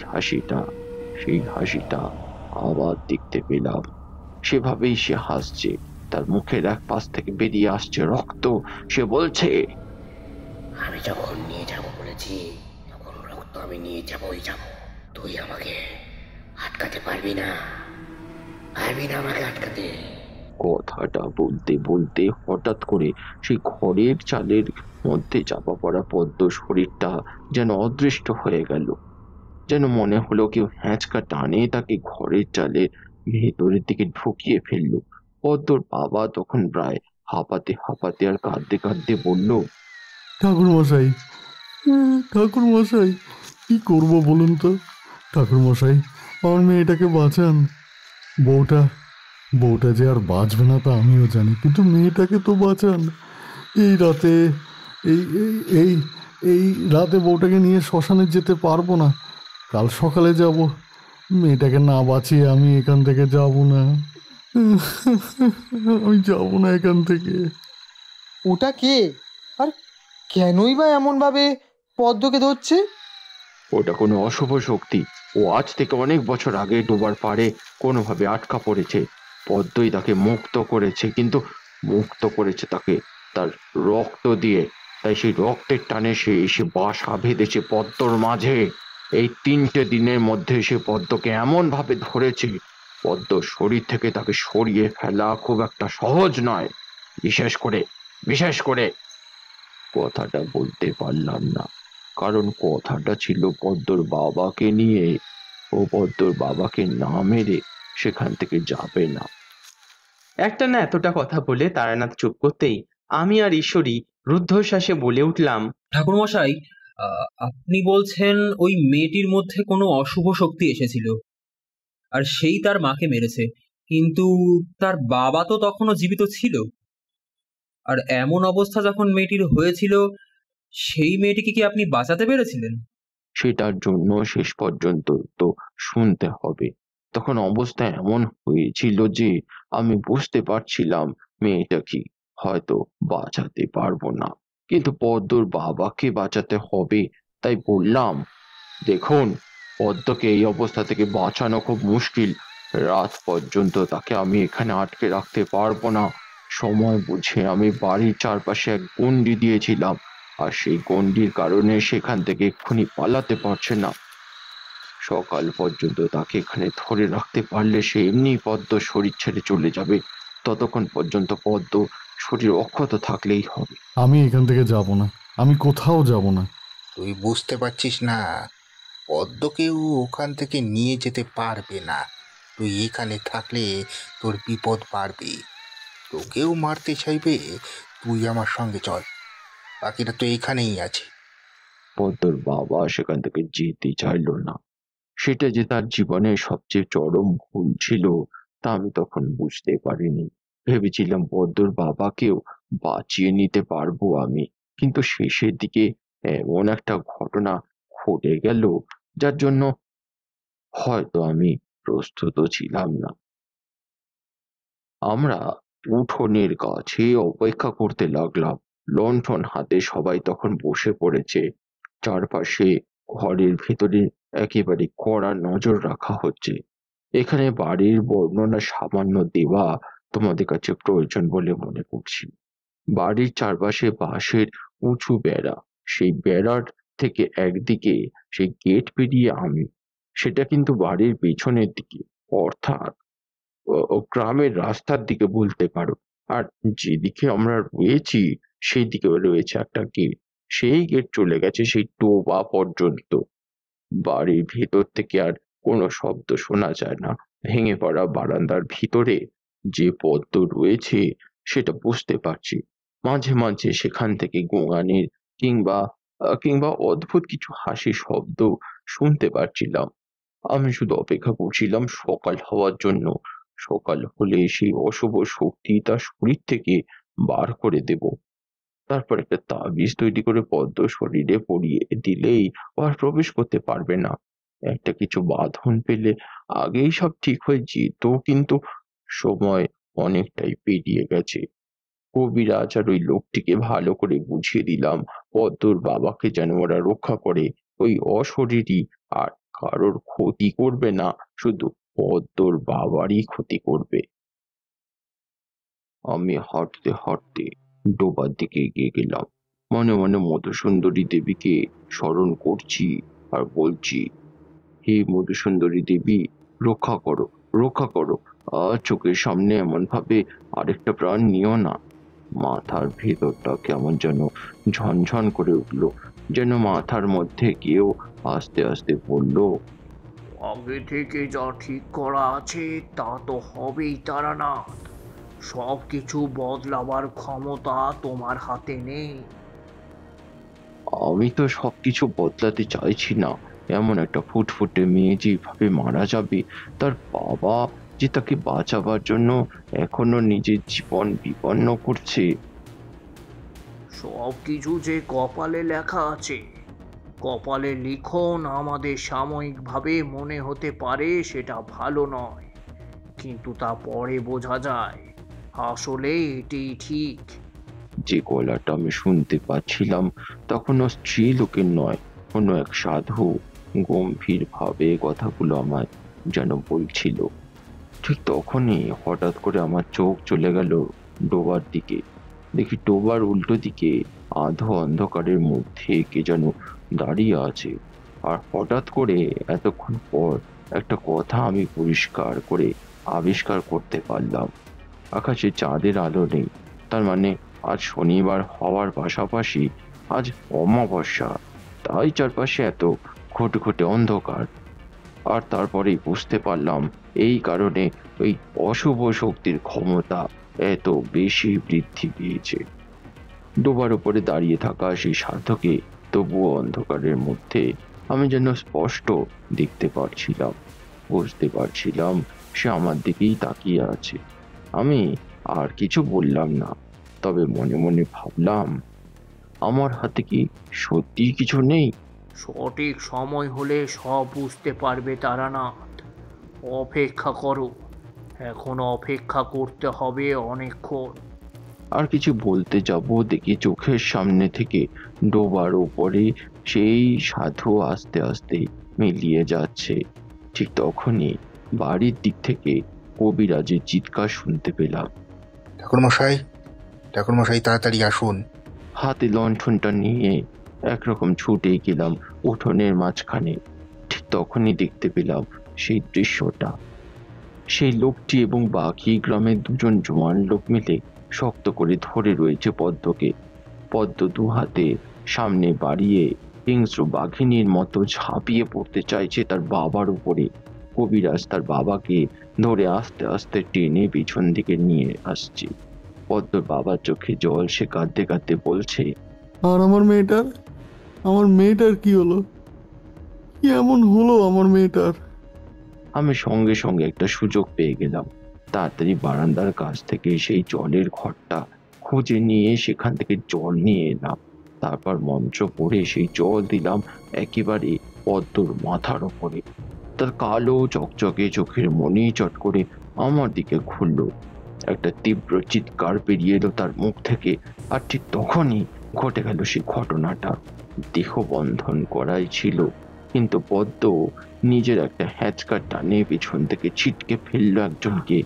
হাসিটা আবার দেখতে পেলাম। সেভাবেই সে হাসছে। তার মুখের এক পাশ থেকে বেরিয়ে আসছে রক্ত। সে বলছে, আমি যখন নিয়ে যাব বলেছি তখন রক্ত আমি নিয়ে যাবই যাব। তুই আমাকে আটকাতে পারবি না আমাকে আটকাতে। কথাটা বলতে বলতে হঠাৎ করে সেই ঘরের চালের মধ্যে চাপা পড়া পদ্ম শরীরটা যেন অদৃষ্ট হয়ে গেল। যেন মনে হলো কেউ হ্যাঁচকা টানে তাকে ঘরের চালের ভেতরের দিকে ঢুকিয়ে ফেললো। পদ্মর বাবা তখন প্রায় হাঁপাতে হাঁপাতে আর কাঁদতে কাঁদতে বলল, ঠাকুর মশাই, ঠাকুর মশাই, কি করব বলুন তো? ঠাকুর মশাই, আমার মেয়েটাকে বাঁচান। বউটা যে আর বাঁচবে না তা আমিও জানি, কিন্তু মেয়েটাকে তো বাঁচান। এই রাতে এই এই- এই এই রাতে বউটাকে নিয়ে শ্মশানে যেতে পারবো না। কাল সকালে যাব। মেয়েটাকে না বাঁচিয়ে আমি এখান থেকে যাব না। আমি যাব না এখান থেকে। ওটা কে? আর কেনই বা এমন ভাবে পদ্মকে ধরছে? ওটা কোনো অশুভ শক্তি। ও আজ থেকে অনেক বছর আগে ডোবার পাড়ে কোনোভাবে আটকা পড়েছে। পদ্মই তাকে মুক্ত করেছে, কিন্তু মুক্ত করেছে তাকে তার রক্ত দিয়ে। তাই সেই রক্তের টানে সে এসে বাসা বেঁধেছে পদ্মর মাঝে। এই 3টে দিনের মধ্যে সে পদ্মকে এমন ভাবে ধরেছে, পদ্মর শরীর থেকে তাকে সরিয়ে ফেলা খুব একটা সহজ নয়। বিশেষ করে কথাটা বলতে পারলাম না, কারণ কথাটা ছিল পদ্মর বাবাকে নিয়ে। ও পদ্মর বাবাকে না মেরে সেখান থেকে যাবে না। একটা না এতটা কথা বলে তারানাথ চুপ করতেই আমি আর ঈশ্বরী রুদ্ধশ্বাসে বলে উঠলাম, ঠাকুরমশাই, আপনি বলছেন ওই মেয়েটির মধ্যে কোনো অশুভ শক্তি এসেছিল আর সেই তার মাকে মেরেছে, কিন্তু তার বাবা তো তখনও জীবিত ছিল। আর এমন অবস্থা যখন মেয়েটির হয়েছিল, সেই মেয়েটিকে কি আপনি বাঁচাতে পেরেছিলেন? সেটার জন্য শেষ পর্যন্ত তো শুনতে হবে। তখন অবস্থা এমন হয়েছিল যে আমি বুঝতে পারছিলাম মেয়েটা কি হয়তো বাঁচাতে পারবো না, কিন্তু পদ্মর বাবাকে বাঁচাতে হবে। তাই বললাম, দেখুন, পদ্মকে এই অবস্থা থেকে বাঁচানো খুব মুশকিল। রাত পর্যন্ত তাকে আমি এখানে আটকে রাখতে পারবো না। সময় বুঝে আমি বাড়ির চারপাশে এক গণ্ডি দিয়েছিলাম, আর সেই গণ্ডির কারণে সেখান থেকে এক্ষুনি পালাতে পারছে না। সকাল পর্যন্ত তাকে এখানে ধরে রাখতে পারলে সে এমনি পদ্ম শরীর ছেড়ে চলে যাবে। ততক্ষণ পর্যন্ত পদ্ম শরীর অক্ষত থাকলেই হবে। আমি এখান থেকে যাব না, আমি কোথাও যাব না। তুই বুঝতে পারছিস না, পদ্মকেও ওখান থেকে নিয়ে যেতে পারবে না। তুই এখানে থাকলে তোর বিপদ বাড়বে, তোকেও মারতে চাইবে। তুই আমার সঙ্গে চল, বাকিরা তো এখানেই আছে। পদ্মর বাবা সেখান থেকে যেতে চাইল না। সেটা যে তার জীবনের সবচেয়ে চরম ভুল ছিল তা আমি তখন বুঝতে পারিনি। ভেবেছিলাম পদ্মর বাবাকেও বাঁচিয়ে নিতে পারবো আমি, কিন্তু শেষের দিকে এমন একটা ঘটনা ঘটে গেল যার জন্য হয়তো আমি প্রস্তুত ছিলাম না। আমরা উঠোনের কাছে অপেক্ষা করতে লাগলাম। লণ্ঠন হাতে সবাই তখন বসে পড়েছে। চারপাশে ঘরের ভেতরে একেবারে কড়া নজর রাখা হচ্ছে। এখানে বাড়ির বর্ণনা সামান্য দেওয়া তোমাদের কাছে প্রয়োজন বলে মনে করছি। বাড়ির চারপাশে বাঁশের উঁচু বেড়া, সেই বেড়ার থেকে একদিকে সেই গেট পেরিয়ে আমি, সেটা কিন্তু বাড়ির পেছনের দিকে, অর্থাৎ গ্রামের রাস্তার দিকে বলতে পারো। আর যেদিকে আমরা রয়েছি সেই দিকে রয়েছে একটা গেট, সেই গেট চলে গেছে সেই ডোবা পর্যন্ত। বাড়ির ভেতর থেকে আর কোনো শব্দ শোনা যায় না। ভেঙে পড়া বারান্দার ভিতরে যে পদ্ম রয়েছে সেটা বুঝতে পারছি। মাঝে মাঝে সেখান থেকে গোঙানির কিংবা কিংবা অদ্ভুত কিছু হাসির শব্দ শুনতে পারছিলাম। আমি শুধু অপেক্ষা করছিলাম সকাল হওয়ার জন্য। সকাল হলে সেই অশুভ শক্তি তার শরীর থেকে বার করে দেব। তারপর একটা তাবিজ তৈরি করে পদ্ম শরীরে পরিয়ে দিলেই ও আর প্রবেশ করতে পারবে না। একটা কিছু বাঁধন পেলে আগেই সব ঠিক হয়ে যেত, কিন্তু সময় অনেকটাই পেরিয়ে গেছে। কবিরাজ আর ওই লোকটিকে ভালো করে বুঝিয়ে দিলাম পদ্মর বাবাকে যেন ওরা রক্ষা করে, ওই অশরীরী আর কারোর ক্ষতি করবে না, শুধু পদ্মর বাবারই ক্ষতি করবে। আমি হাঁটতে হাঁটতে ডোবার দিকে এগিয়ে গেলাম। মনে মনে মধুসুন্দরী দেবীকে স্মরণ করছি আর বলছি, হে মধুসুন্দরী দেবী, রক্ষা করো, রক্ষা করো। চোখের সামনে এমন ভাবে আরেকটা প্রাণ নিও না। মাথার ভেতরটা কেমন যেন ঝনঝন করে উঠল, যেন মাথার মধ্যে কেউ আস্তে আস্তে বলল, আগে থেকে যা ঠিক করা আছে তা তো হবেই তারানাথ। সব কিছু বদলাবার ক্ষমতা তোমার হাতে নেই। আমি তো সবকিছু বদলাতে চাইছি না। এমন একটা ফুটফুটে মেয়ে যেভাবে মারা যাবে, তার বাবা যে তাকে বাঁচাবার জন্য এখনো নিজের জীবন বিপন্ন করছে। সব কিছু যে কপালে লেখা আছে, কপালে লিখন আমাদের সাময়িকভাবে মনে হতে পারে সেটা ভালো নয়, কিন্তু তা পরে বোঝা যায় আসলে এটাই ঠিক। যে গলাটা আমি শুনতে পাচ্ছিলাম তখনও স্ত্রী লোকের নয়, অন্য এক সাধু গম্ভীর ভাবে কথাগুলো আমায় যেন বলছিল। ঠিক তখনই হঠাৎ করে আমার চোখ চলে গেল ডোবার দিকে। দেখি ডোবার উল্টো দিকে আধো অন্ধকারের মধ্যে কে যেন দাঁড়িয়ে আছে। আর হঠাৎ করে এতক্ষণ পর একটা কথা আমি পরিষ্কার করে আবিষ্কার করতে পারলাম। আকাশে চাঁদের আলো নেই, তার মানে আজ শনিবার হওয়ার পাশাপাশি আজ অমাবস্যা, তাই চারপাশে এত ঘুটঘুটে অন্ধকার। আর তারপরেই বুঝতে পারলাম এই কারণে ওই অশুভ শক্তির ক্ষমতা এত বেশি বৃদ্ধি পেয়েছে। ডোবার উপরে দাঁড়িয়ে থাকা সেই সাধুকে তবুও অন্ধকারের মধ্যে আমি যেন স্পষ্ট দেখতে পারছিলাম, বুঝতে পারছিলাম সে আমার দিকেই তাকিয়ে আছে। আমি আর কিছু বললাম না, তবে মনে মনে ভাবলাম, আমার হাতে কি সত্যি কিছু নেই? সঠিক সময় হলে সব বুঝতে পারবে তারানাথ। অপেক্ষা করো, এখন অপেক্ষা করতে হবে অনেকক্ষণ। আর কিছু বলতে যাব, দেখি চোখের সামনে থেকে ডোবার উপরে সেই সাধু আস্তে আস্তে মিলিয়ে যাচ্ছে। ঠিক তখনই বাড়ির দিক থেকে কবিরাজের চিৎকার শুনতে পেলাম, ঠাকুরমশাই, ঠাকুরমশাই তাড়াতাড়ি আসুন। হাতে লণ্ঠনটা নিয়ে একরকম ছুটে গেলাম উঠোনের মাঝখানে। ঠিক তখনই দেখতে পেলাম সেই দৃশ্যটা। সেই লোকটি এবং বাকি গ্রামের দুজন জোয়ান লোক মিলে শক্ত করে ধরে রয়েছে পদ্মকে। পদ্ম দু হাতে সামনে বাড়িয়ে হিংস্র বাঘিনীর মতো ঝাঁপিয়ে পড়তে চাইছে তার বাবার উপরে। কবিরাজ তার বাবাকে ধরে আস্তে আস্তে টেনে পিছন দিকে নিয়ে আসছে। পদ্মর বাবার চোখে জল, সে কাঁদতে কাঁদতে বলছে, আর আমার মেয়েটার কি হলো? কি এমন হলো আমার মেয়েটার? আমি সঙ্গে সঙ্গে একটা সুযোগ পেয়ে গেলাম। তাড়াতাড়ি বারান্দার কাছ থেকে সেই জলের ঘরটা খুঁজে নিয়ে সেখান থেকে জল নিয়ে এলাম। তারপর মন্ত্র পড়ে সেই জল দিলাম একেবারে পদ্মর মাথার ওপরে। তার কালো চকচকে চোখের মনি চট করে আমার দিকে ঘুরল। একটা তীব্র চিৎকার বেরিয়ে এলো তার মুখ থেকে। আর ঠিক তখনই ঘটে গেল সেই ঘটনাটা। দেহ বন্ধন করাই ছিল, কিন্তু পদ্ম নিজের একটা হ্যাচকা টানে পিছন থেকে ছিটকে ফেললো একজনকে।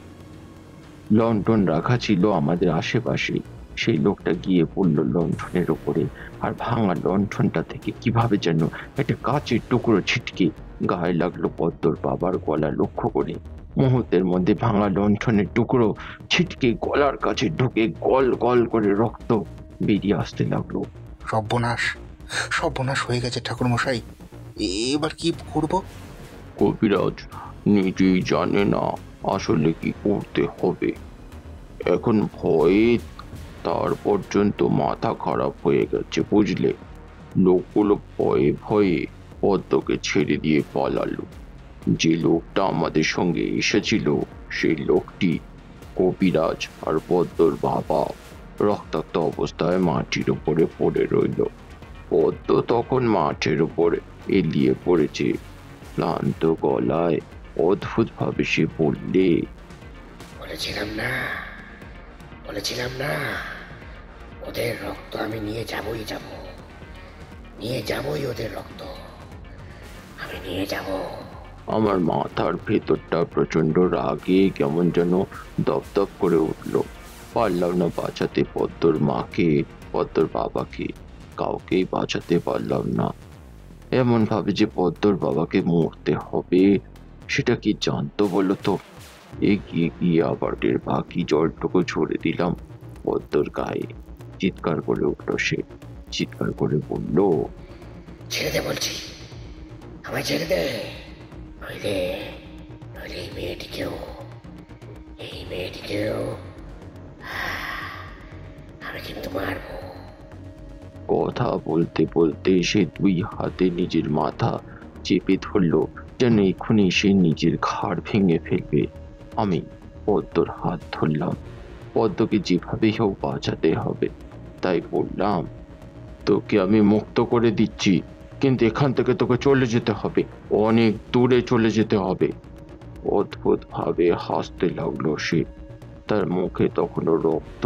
লন্ঠন রাখা ছিল আমাদের আশেপাশে, সেই লোকটা গিয়ে পড়ল লণ্ঠনের উপরে, আর ভাঙা লণ্ঠনটা থেকে কিভাবে যেন একটা কাচের টুকরো ছিটকে গায়ে লাগলো পদ্মর বাবার গলা লক্ষ্য করে। মুহূর্তের মধ্যে ভাঙা লণ্ঠনের টুকরো ছিটকে গলার কাছে ঢুকে গল গল করে রক্ত বেরিয়ে আসতে লাগলো। সর্বনাশ, সর্বনাশ হয়ে গেছে ঠাকুরমশাই, এবার কি করব? কবিরাজ নিজেই জানে না আসলে কি করতে হবে। এখন ভয়ে তার পর্যন্ত মাথা খারাপ হয়ে গেছে, বুঝলে। লোকগুলো ভয়ে ভয়ে পদ্মকে ছেড়ে দিয়ে পালালো। যে লোকটা আমাদের সঙ্গে এসেছিল সেই লোকটি কবিরাজ আর পদ্মর বাবা রক্তাক্ত অবস্থায় মাটির উপরে পড়ে রইল। পদ্ম তখন মাঠের উপরে এলিয়ে পড়েছে। ক্লান্ত গলায় অদ্ভুত ভাবে সে বললে, বলেছিলাম না ওদের রক্ত আমি নিয়ে যাবই ওদের রক্ত আমি নিয়ে যাব। আমার মাথার ভেতরটা প্রচন্ড রাগে কেমন যেন দপদপ করে উঠল। পারলাম না বাঁচাতে পদ্মর মাকে, পদ্মর বাবাকে, কাউকেই বাঁচাতে পারলাম না। এমন ভাবে যে পদ্মর বাবাকে মরতে হবে সেটা কি জানতো বলো তো। এগিয়ে গিয়ে আবার বাকি জলটুকু ছড়ে দিলাম পদ্মর গায়ে। চিৎকার করে উঠল সে, চিৎকার করে বলল, ছেড়ে দে বলছি, আমায় ছেড়ে দে, নইলে এই মেয়েটিকেও আমি কিন্তু মারবো। কথা বলতে বলতে সে দুই হাতে নিজের মাথা চেপে ধরল, যেন এক্ষুনি সে নিজের ঘাড় ভেঙে ফেলবে। আমি পদ্মর হাত ধরলাম। পদ্মকে যেভাবেই হোক বাঁচাতে হবে, তাই বললাম, তোকে আমি মুক্ত করে দিচ্ছি, কিন্তু এখান থেকে তোকে চলে যেতে হবে, অনেক দূরে চলে যেতে হবে। অদ্ভুত ভাবে হাসতে লাগলো সে। তার মুখে তখনও রক্ত।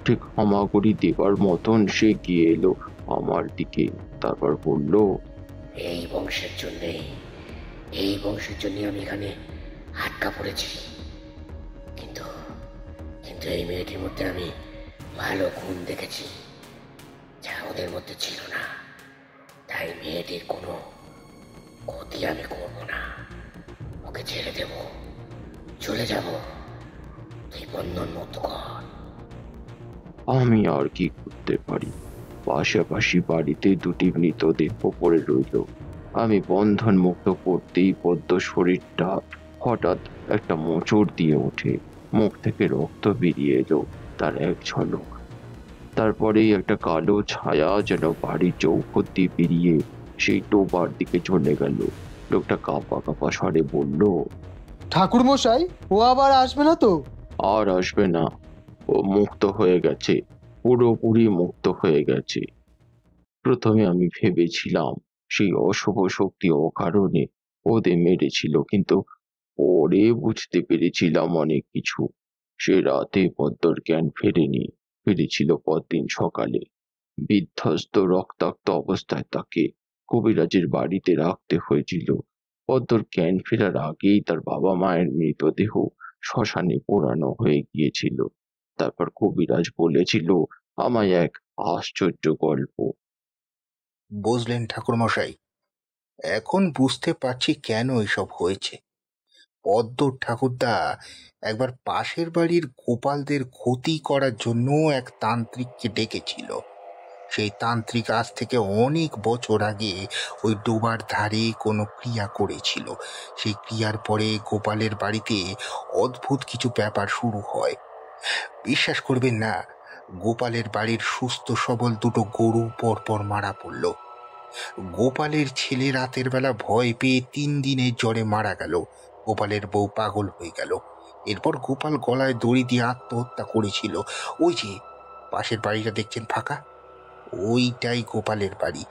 ঠিক হামাগুড়ি দেবার মতন সে গিয়ে এলো আমার দিকে। তারপর বলল, এই বংশের জন্য আমি এখানে আটকা পড়েছি, কিন্তু এই মেয়েটির মধ্যে আমি ভালো গুণ দেখেছি যা ওদের মধ্যে ছিল না। তাই মেয়েটির কোনো ক্ষতি আমি করব না, ওকে ছেড়ে দেব, চলে যাব, তুই বন্ধন মুক্ত কর। আমি আর কি করতে পারি? পাশাপাশি বাড়িতে দুটি মৃতদেহ পড়ে রইল। আমি বন্ধন মুক্ত করতেই পদ্ম শরীরটা হঠাৎ একটা মোচড় দিয়ে ওঠে। মুখ থেকে রক্ত বেরিয়ে এলো তার এক ঝলক। তারপরেই একটা কালো ছায়া যেন বাড়ির চৌখর দিয়ে বেরিয়ে সেই ডোবার দিকে চলে গেল। লোকটা কাঁপা কাঁপা স্বরে বলল, ঠাকুরমশাই, ও আবার আসবে না তো? আর আসবে না, ও মুক্ত হয়ে গেছে, পুরোপুরি মুক্ত হয়ে গেছে। প্রথমে আমি ভেবেছিলাম সেই অশুভ শক্তি অকারণে ওদের মেরেছিল, কিন্তু পরে বুঝতে পেরেছিলাম অনেক কিছু। সে রাতে পদ্মর জ্ঞান ফিরেছিল পরদিন সকালে। বিধ্বস্ত রক্তাক্ত অবস্থায় তাকে কবিরাজের বাড়িতে রাখতে হয়েছিল। পদ্মর জ্ঞান ফেরার আগেই তার বাবা মায়ের মৃতদেহ শ্মশানে পোড়ানো হয়ে গিয়েছিল। তারপর কবিরাজ বলেছিল আমায় এক আশ্চর্য গল্প। বুঝলেন ঠাকুরমশাই, এখন বুঝতে পারছি কেন এসব হয়েছে। পদ্ম ঠাকুরদা একবার পাশের বাড়ির গোপালদের ক্ষতি করার জন্য এক তান্ত্রিককে ডেকেছিল। সেই তান্ত্রিক আজ থেকে অনেক বছর আগে ওই ডোবার ধারে কোনো ক্রিয়া করেছিল। সেই ক্রিয়ার পরে গোপালের বাড়িতে অদ্ভুত কিছু ব্যাপার শুরু হয়। বিশ্বাস করবেন না, গোপালের বাড়ির সুস্থ সবল দুটো গরু পরপর মারা পড়ল। গোপালের ছেলে রাতের বেলা ভয় পেয়ে 3 দিনের জ্বরে মারা গেল। গোপালের বউ পাগল হয়ে গেল। এরপর গোপাল গলায় দড়ি দিয়ে আত্মহত্যা করেছিল। ওই যে পাশের বাড়িটা দেখছেন ফাঁকা, ওইটাই গোপালের বাড়ি।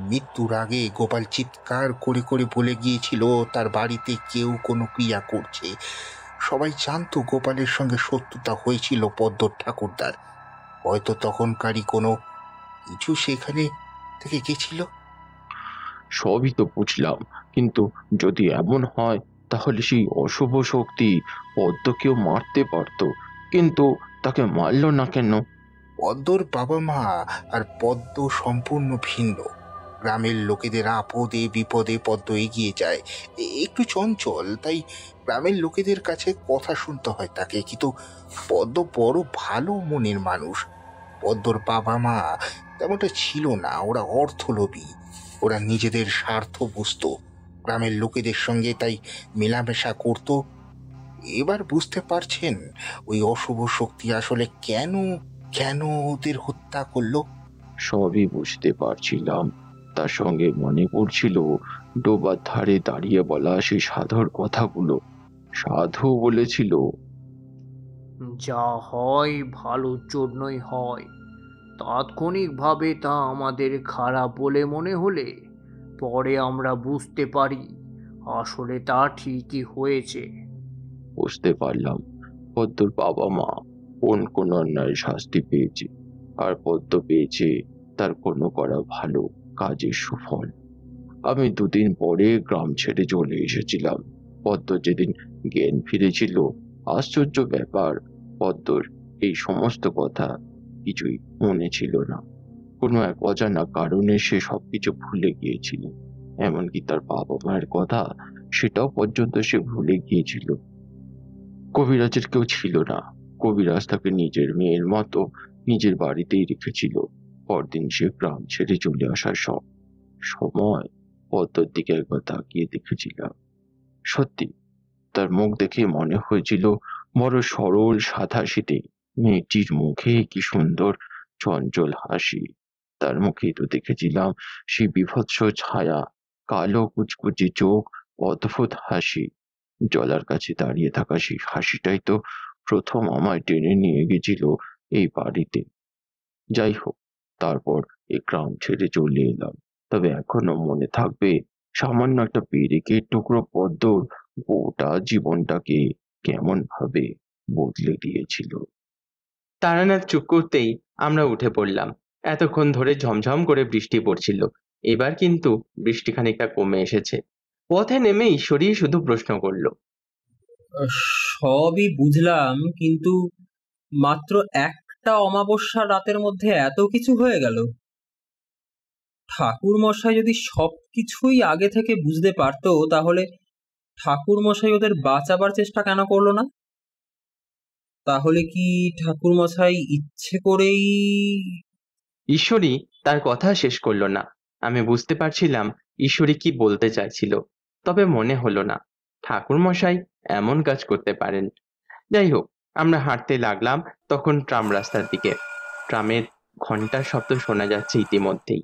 মৃত্যুর আগে গোপাল চিৎকার করে করে বলে গিয়েছিল তার বাড়িতে কেউ কোনো ক্রিয়া করছে। সবাই জানতো গোপালের সঙ্গে শত্রুতা হয়েছিল পদ্ম ঠাকুরদার। হয়তো তখনকারই কোনো কিছু সেখানে থেকে গেছিল। সবই তো বুঝলাম, কিন্তু যদি এমন হয় তাহলে সেই অশুভ শক্তি পদ্মকেও মারতে পারত, কিন্তু তাকে মারল না কেন? পদ্মর বাবা মা আর পদ্ম সম্পূর্ণ ভিন্ন। গ্রামের লোকেদের আপদে বিপদে পদ্ম এগিয়ে যায়। একটু চঞ্চল, তাই গ্রামের লোকেদের কাছে কথা শুনতে হয় তাকে। কিন্তু পদ্ম বড় ভালো মনের মানুষ। পদ্মর বাবা মা তেমনটা ছিল না, ওরা অর্থলোভী, ওরা নিজেদের স্বার্থ বুঝতো, গ্রামের লোকেদের সঙ্গে তাই মেলামেশা করত। এবার বুঝতে পারছেন ওই অশুভ শক্তি আসলে কেন কেন ওদের হত্যা করলো? সবই বুঝতে পারছিলাম। তার সঙ্গে মনে পড়ছিল ডোবার ধারে দাঁড়িয়ে বলা সেই সাধুর কথাগুলো। সাধু বলেছিল, যা হয় ভালোর জন্যই হয়। তাৎক্ষণিকভাবে তা আমাদের খারাপ বলে মনে হলে পরে আমরা বুঝতে পারি আসলে তা ঠিকই হয়েছে। বুঝতে পারলাম পদ্মর বাবা মা কোন কোন অন্যায় শাস্তি পেয়েছে, আর পদ্ম পেয়েছে তার কোনো করা ভালো কাজের সুফল। আমি 2 দিন পরে গ্রাম ছেড়ে চলে এসেছিলাম। পদ্ম যেদিন জ্ঞান ফিরেছিল, আশ্চর্য ব্যাপার, পদ্মর এই সমস্ত কথা কিছুই মনে ছিল না। কোনো এক অজানা কারণে সে সবকিছু ভুলে গিয়েছিল। এমনকি তার বাবা মায়ের কথা সেটাও পর্যন্ত সে ভুলে গিয়েছিল। কবিরাজের কেউ ছিল না। কবিরাজ তাকে নিজের মেয়ের মতো নিজের বাড়িতেই রেখেছিল। পরদিন সে গ্রাম ছেড়ে চলে আসার সময় পদ্মর দিকে একবার তাকিয়ে দেখেছিলাম। সত্যি তার মুখ দেখে মনে হয়েছিল বড় সরল সাদাসিধে। মেয়েটির মুখে কি সুন্দর চঞ্চল হাসি। তার মুখে তো দেখেছিলাম সেই বীভৎস ছায়া, কালো কুচকুচে চোখ, অদ্ভুত হাসি। জলার কাছে দাঁড়িয়ে থাকা সেই হাসিটাই তো প্রথম আমায় টেনে নিয়ে গেছিল এই বাড়িতে। যাই হোক, তারপর এই গ্রাম ছেড়ে চলে এলাম। তবে এখনো মনে থাকবে সামান্য একটা পেরেকের টুকরো পদ্মর গোটা জীবনটাকে কেমন ভাবে বদলে দিয়েছিল। তারানাথ চুপ করতেই আমরা উঠে পড়লাম। এতক্ষণ ধরে ঝমঝম করে বৃষ্টি পড়ছিল, এবার কিন্তু বৃষ্টি খানিকটা কমে এসেছে। পথে নেমে ঈশ্বরী শুধু প্রশ্ন করলো, সবই বুঝলাম, কিন্তু মাত্র একটা অমাবস্যার রাতের মধ্যে এত কিছু হয়ে গেল। ঠাকুর মশাই যদি সবকিছুই আগে থেকে বুঝতে পারতো, তাহলে ঠাকুর মশাই ওদের বাঁচাবার চেষ্টা কেন করলো না? তাহলে কি ঠাকুর মশাই ইচ্ছে করেই? ঈশ্বরী তার কথা শেষ করলো না। আমি বুঝতে পারছিলাম ঈশ্বরী কি বলতে চাইছিল, তবে মনে হলো না ঠাকুর মশাই এমন কাজ করতে পারেন। যাই হোক, আমরা হাঁটতে লাগলাম তখন ট্রাম রাস্তার দিকে। ট্রামের ঘন্টার শব্দ শোনা যাচ্ছে ইতিমধ্যেই।